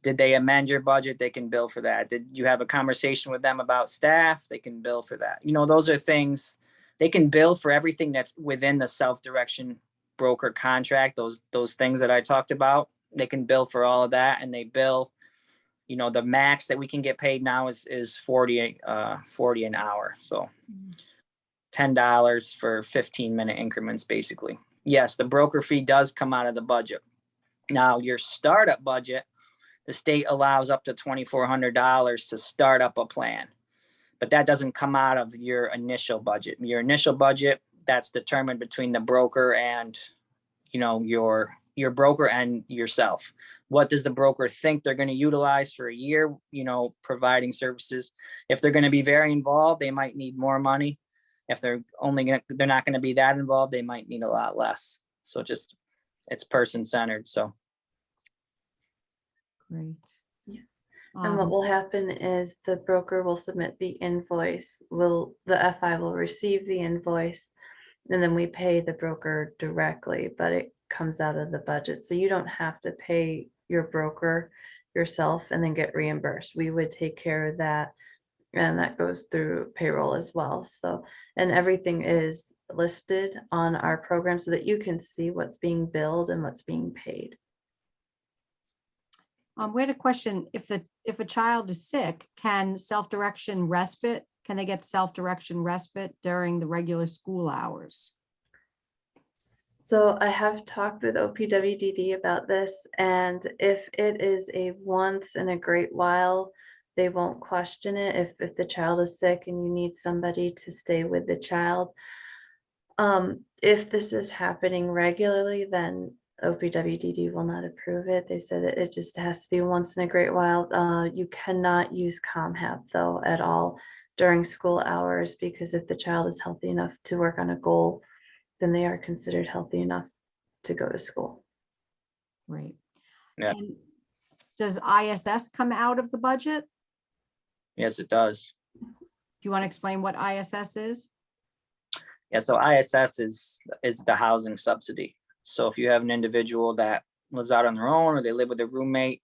Did they amend your budget? They can bill for that. Did you have a conversation with them about staff? They can bill for that. You know, those are things they can bill for, everything that's within the self-direction broker contract. Those things that I talked about, they can bill for all of that, and they bill, you know, the max that we can get paid now is 40 an hour. So $10 for 15-minute increments, basically. Yes, the broker fee does come out of the budget. Now your startup budget, the state allows up to $2,400 to start up a plan, but that doesn't come out of your initial budget. Your initial budget, that's determined between the broker and, you know, your broker and yourself. What does the broker think they're going to utilize for a year, you know, providing services? If they're going to be very involved, they might need more money. If they're not going to be that involved, they might need a lot less. So just, it's person centered. So. Great. Yes. And what will happen is the broker will submit the invoice, the FI will receive the invoice, and then we pay the broker directly, but it comes out of the budget. So you don't have to pay your broker yourself and then get reimbursed. We would take care of that, and that goes through payroll as well. So, and everything is listed on our program so that you can see what's being billed and what's being paid. We had a question, if a child is sick, can they get self-direction respite during the regular school hours? So I have talked with OPWDD about this, and if it is a once in a great while, they won't question it. If the child is sick and you need somebody to stay with the child, if this is happening regularly, then OPWDD will not approve it. They said it just has to be once in a great while. You cannot use ComHab though at all during school hours, because if the child is healthy enough to work on a goal, then they are considered healthy enough to go to school. Right. Yeah. And does ISS come out of the budget? Yes, it does. Do you want to explain what ISS is? Yeah, so ISS is the housing subsidy. So if you have an individual that lives out on their own, or they live with a roommate,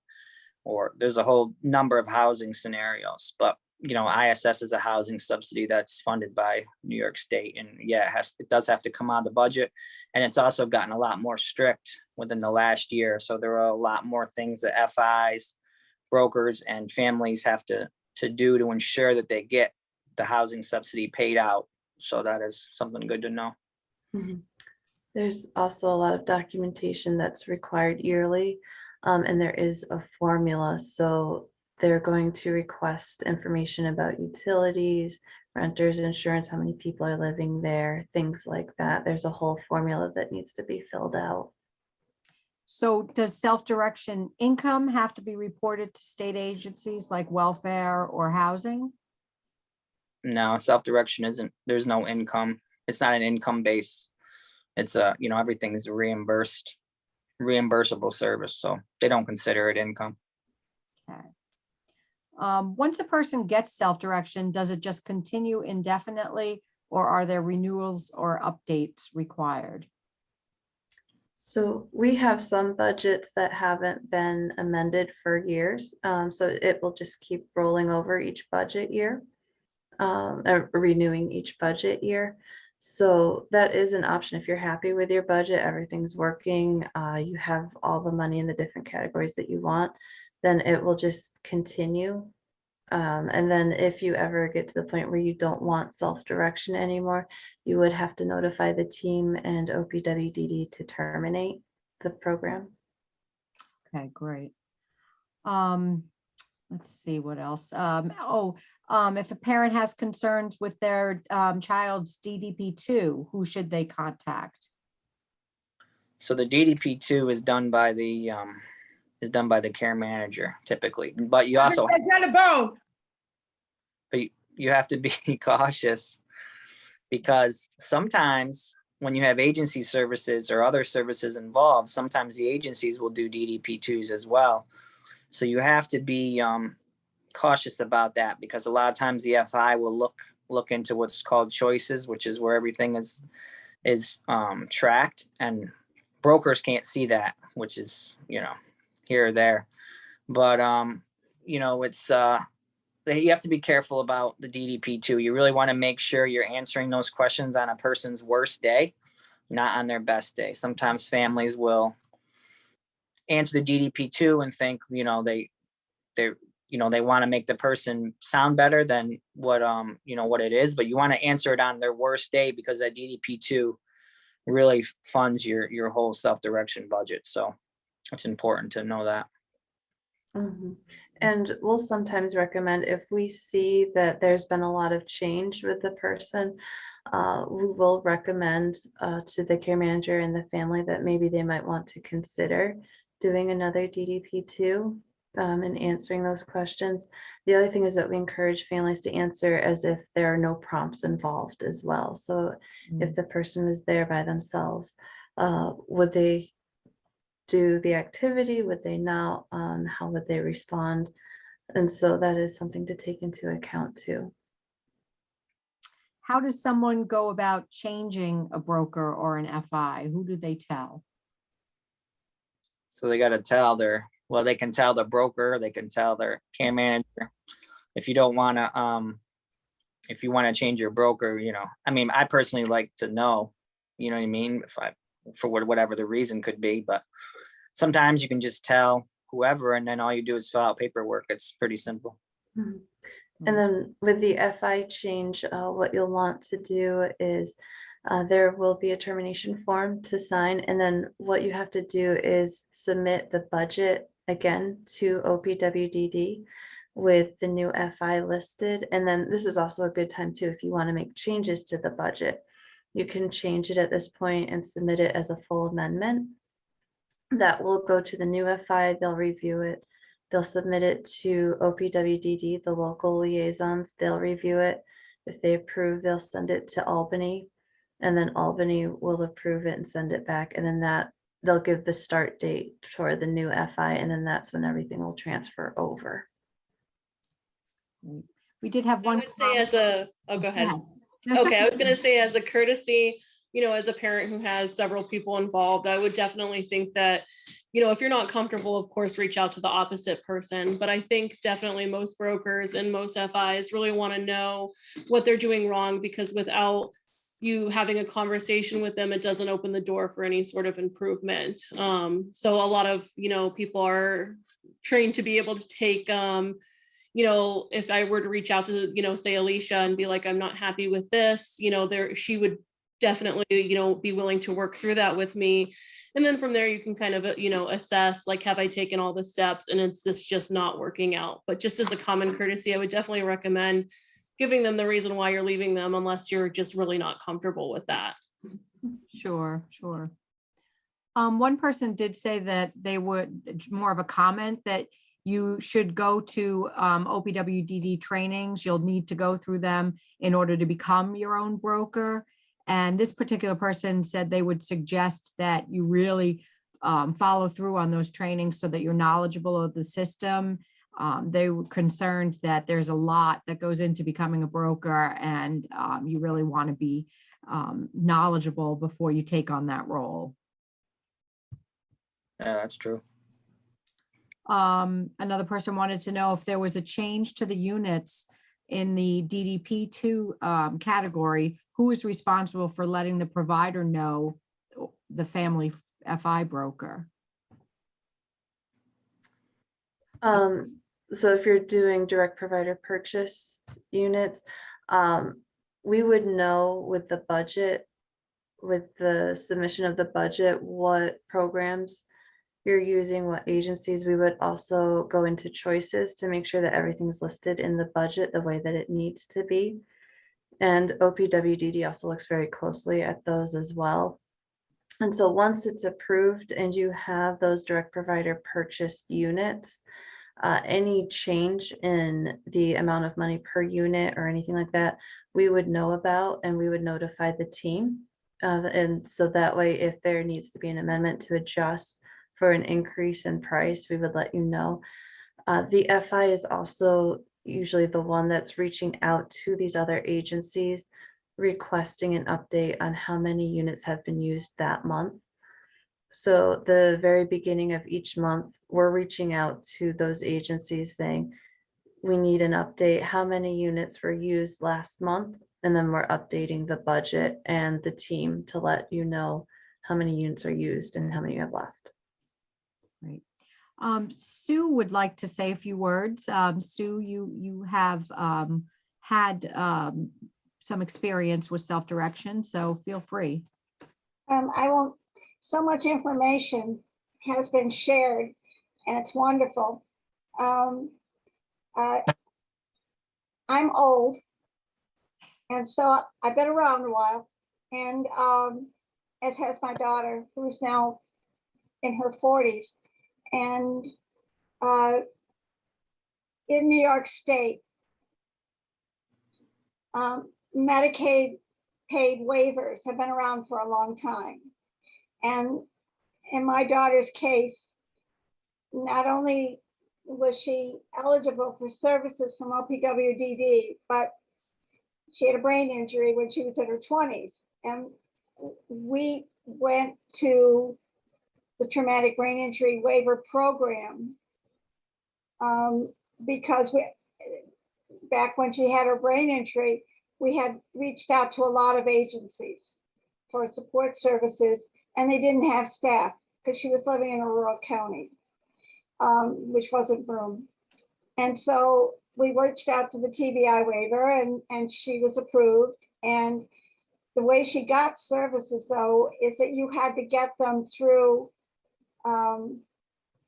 or there's a whole number of housing scenarios, but you know, ISS is a housing subsidy that's funded by New York State, and yeah, it does have to come out of the budget, and it's also gotten a lot more strict within the last year. So there are a lot more things that FIs, brokers, and families have to do to ensure that they get the housing subsidy paid out. So that is something good to know. Mm-hmm. There's also a lot of documentation that's required yearly, and there is a formula. So they're going to request information about utilities, renters insurance, how many people are living there, things like that. There's a whole formula that needs to be filled out. So does self-direction income have to be reported to state agencies like welfare or housing? No, self-direction isn't, there's no income. It's not an income base. It's everything is reimbursable service, so they don't consider it income. Okay. Once a person gets self-direction, does it just continue indefinitely, or are there renewals or updates required? So we have some budgets that haven't been amended for years. So it will just keep rolling over each budget year, or renewing each budget year. So that is an option. If you're happy with your budget, everything's working, you have all the money in the different categories that you want, then it will just continue. And then if you ever get to the point where you don't want self-direction anymore, you would have to notify the team and OPWDD to terminate the program. Okay, great. Let's see what else. If a parent has concerns with their child's DDP2, who should they contact? So the DDP2 is done by the care manager typically, but you also, but you have to be cautious, because sometimes when you have agency services or other services involved, sometimes the agencies will do DDP2s as well. So you have to be cautious about that, because a lot of times the FI will look into what's called choices, which is where everything is tracked, and brokers can't see that, which is, here or there. But it's you have to be careful about the DDP2. You really want to make sure you're answering those questions on a person's worst day, not on their best day. Sometimes families will answer the DDP2 and think, they want to make the person sound better than what it is, but you want to answer it on their worst day, because that DDP2 really funds your whole self-direction budget. So it's important to know that. Mhm. And we'll sometimes recommend, if we see that there's been a lot of change with the person, we will recommend to the care manager and the family that maybe they might want to consider doing another DDP2 and answering those questions. The other thing is that we encourage families to answer as if there are no prompts involved as well. So if the person was there by themselves, would they do the activity? Would they not? How would they respond? And so that is something to take into account too. How does someone go about changing a broker or an FI? Who do they tell? So they got to tell they can tell the broker, they can tell their care manager. If you don't want to, if you want to change your broker, I personally like to know, what I mean? For whatever the reason could be, but sometimes you can just tell whoever, and then all you do is fill out paperwork. It's pretty simple. Mhm. And then with the FI change, what you'll want to do is there will be a termination form to sign. And then what you have to do is submit the budget again to OPWDD with the new FI listed. And then this is also a good time too, if you want to make changes to the budget, you can change it at this point and submit it as a full amendment. That will go to the new FI, they'll review it. They'll submit it to OPWDD, the local liaisons, they'll review it. If they approve, they'll send it to Albany, and then Albany will approve it and send it back. And then they'll give the start date for the new FI, and then that's when everything will transfer over. We did have I one. would say go ahead. No, Okay, I was gonna say, as a courtesy, as a parent who has several people involved, I would definitely think that, if you're not comfortable, of course, reach out to the opposite person. But I think definitely most brokers and most FIs really want to know what they're doing wrong, because without you having a conversation with them, it doesn't open the door for any sort of improvement. So a lot of, people are trained to be able to take, if I were to reach out to, say Alicia and be like, I'm not happy with this, she would definitely, be willing to work through that with me. And then from there, you can kind of, assess, like, have I taken all the steps and it's just not working out? But just as a common courtesy, I would definitely recommend giving them the reason why you're leaving them, unless you're just really not comfortable with that. Sure. One person did say that they would, more of a comment, that you should go to OPWDD trainings. You'll need to go through them in order to become your own broker. And this particular person said they would suggest that you really follow through on those trainings so that you're knowledgeable of the system. They were concerned that there's a lot that goes into becoming a broker, and you really want to be knowledgeable before you take on that role. Yeah, that's true. Another person wanted to know if there was a change to the units in the DDP2 category. Who is responsible for letting the provider know the family FI broker? So if you're doing direct provider purchased units, we would know with the budget, with the submission of the budget, what programs you're using, what agencies. We would also go into choices to make sure that everything's listed in the budget the way that it needs to be. And OPWDD also looks very closely at those as well. And so once it's approved and you have those direct provider purchased units, any change in the amount of money per unit or anything like that, we would know about, and we would notify the team. And so that way, if there needs to be an amendment to adjust for an increase in price, we would let you know. The FI is also usually the one that's reaching out to these other agencies, requesting an update on how many units have been used that month. So the very beginning of each month, we're reaching out to those agencies saying, we need an update, how many units were used last month? And then we're updating the budget and the team to let you know how many units are used and how many you have left. Right. Sue would like to say a few words. Sue, you have had some experience with self-direction, so feel free. I won't, so much information has been shared, and it's wonderful. I'm old, and so I've been around a while, and as has my daughter, who's now in her 40s. And in New York State, Medicaid paid waivers have been around for a long time. And in my daughter's case, not only was she eligible for services from OPWDD, but she had a brain injury when she was in her 20s. And we went to the traumatic brain injury waiver program because back when she had her brain injury, we had reached out to a lot of agencies for support services, and they didn't have staff because she was living in a rural county, which wasn't Broome. And so we reached out to the TBI waiver, and she was approved. And the way she got services, though, is that you had to get them through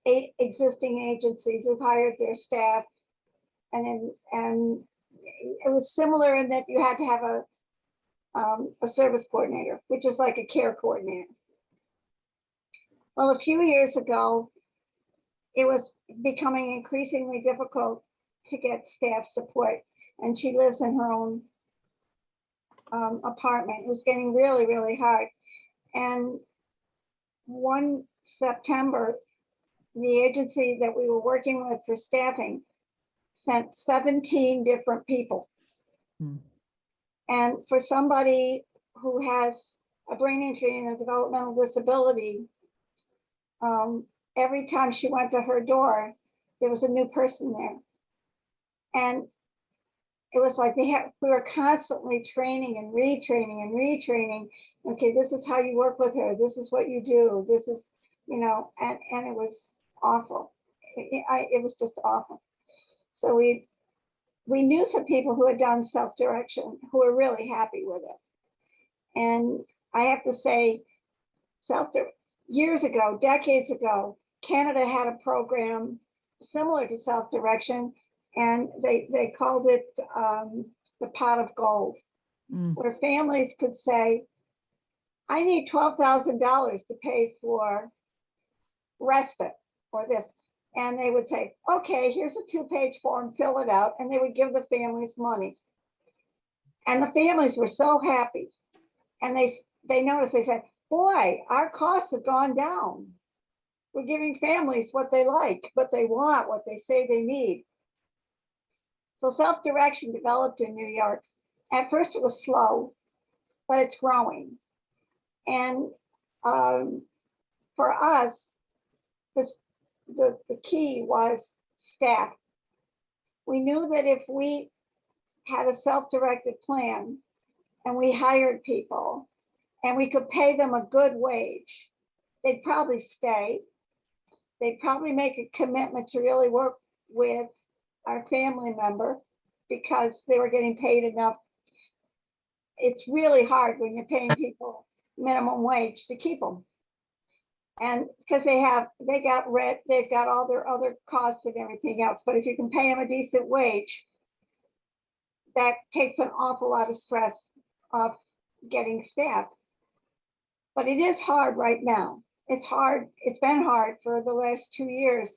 existing agencies who've hired their staff, and it was similar in that you had to have a service coordinator, which is like a care coordinator. Well, a few years ago, it was becoming increasingly difficult to get staff support, and she lives in her own apartment. It was getting really, really hard. And one September, the agency that we were working with for staffing sent 17 different people. And for somebody who has a brain injury and a developmental disability, every time she went to her door, there was a new person there. And it was like we were constantly training and retraining and retraining. Okay, this is how you work with her. This is what you do. This is, and it was awful. It was just awful. So we knew some people who had done self-direction who were really happy with it. And I have to say, years ago, decades ago, Canada had a program similar to self-direction, and they called it the pot of gold, where families could say, I need $12,000 to pay for respite or this. And they would say, okay, here's a 2-page form, fill it out. And they would give the families money. And the families were so happy. And they noticed, they said, boy, our costs have gone down. We're giving families what they like, what they want, what they say they need. So self-direction developed in New York. At first it was slow, but it's growing. And for us, the key was staff. We knew that if we had a self-directed plan and we hired people and we could pay them a good wage, they'd probably stay. They'd probably make a commitment to really work with our family member because they were getting paid enough. It's really hard when you're paying people minimum wage to keep them. And because they've got all their other costs and everything else. But if you can pay them a decent wage, that takes an awful lot of stress off getting staff. But it is hard right now. It's hard. It's been hard for the last 2 years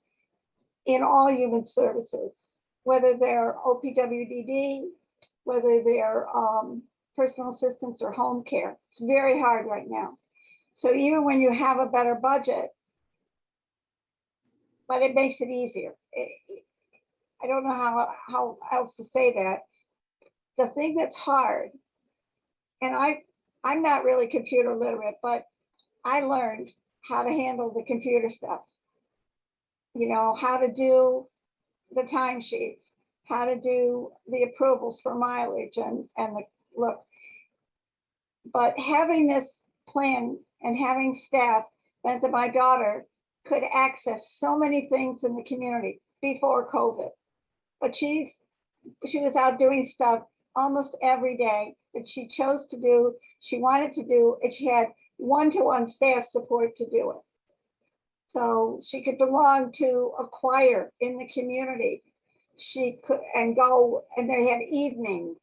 in all human services, whether they're OPWDD, whether they're personal assistance or home care. It's very hard right now. So even when you have a better budget, but it makes it easier. I don't know how else to say that. The thing that's hard, and I'm not really computer literate, but I learned how to handle the computer stuff. You know, how to do the timesheets, how to do the approvals for mileage and the look. But having this plan and having staff meant that my daughter could access so many things in the community before COVID. But she was out doing stuff almost every day that she chose to do, she wanted to do, and she had one-to-one staff support to do it. So she could belong to a choir in the community. She could go, and they had evening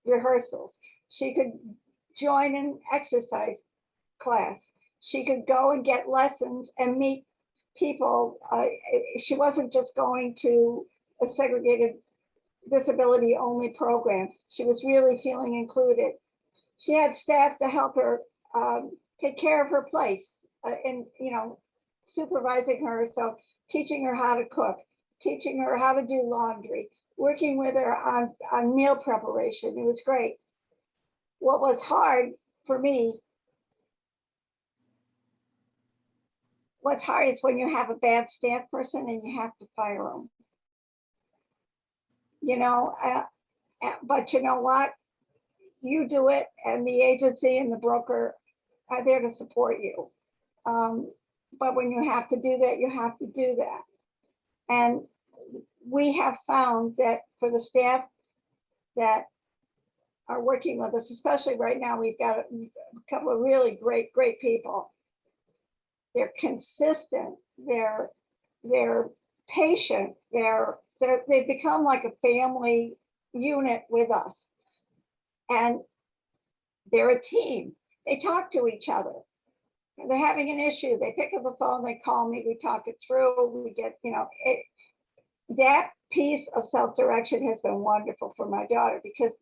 rehearsals. She could join an exercise class. She could go and get lessons and meet people. She wasn't just going to a segregated disability only program. She was really feeling included. She had staff to help her take care of her place and, you know, supervising her. So teaching her how to cook, teaching her how to do laundry, working with her on meal preparation. It was great. What was hard for me, what's hard is when you have a bad staff person and you have to fire them. You know, but you know what? You do it, and the agency and the broker are there to support you. But when you have to do that, you have to do that. And we have found that for the staff that are working with us, especially right now, we've got a couple of really great people. They're consistent, they're patient, they've become like a family unit with us. And they're a team. They talk to each other. They're having an issue, they pick up the phone, they call me, we talk it through, we get, you know, that piece of self-direction has been wonderful for my daughter because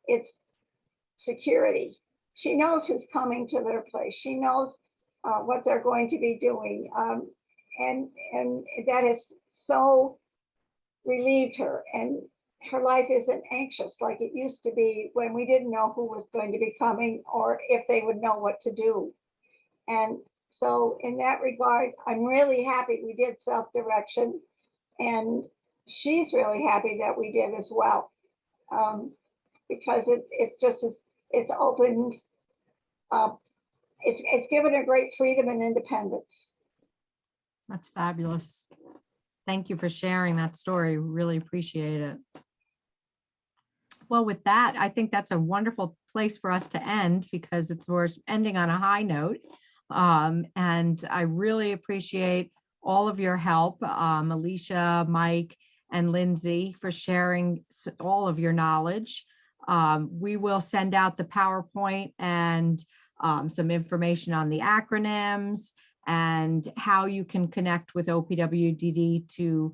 it's security. She knows who's coming to their place. She knows what they're going to be doing. And that has so relieved her, and her life isn't anxious like it used to be when we didn't know who was going to be coming or if they would know what to do. And so in that regard, I'm really happy we did self-direction, and she's really happy that we did as well, because it's opened up, it's given her great freedom and independence. That's fabulous. Thank you for sharing that story. Really appreciate it. Well, with that, I think that's a wonderful place for us to end because we're ending on a high note. And I really appreciate all of your help, Alicia, Mike, and Lindsay, for sharing all of your knowledge. We will send out the PowerPoint and some information on the acronyms and how you can connect with OPWDD to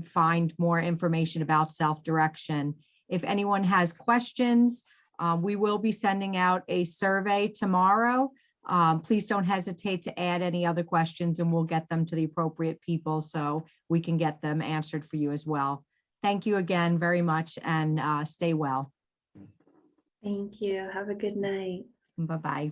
find more information about self-direction. If anyone has questions, we will be sending out a survey tomorrow. Please don't hesitate to add any other questions and we'll get them to the appropriate people so we can get them answered for you as well. Thank you again very much and stay well. Thank you. Have a good night. Bye-bye.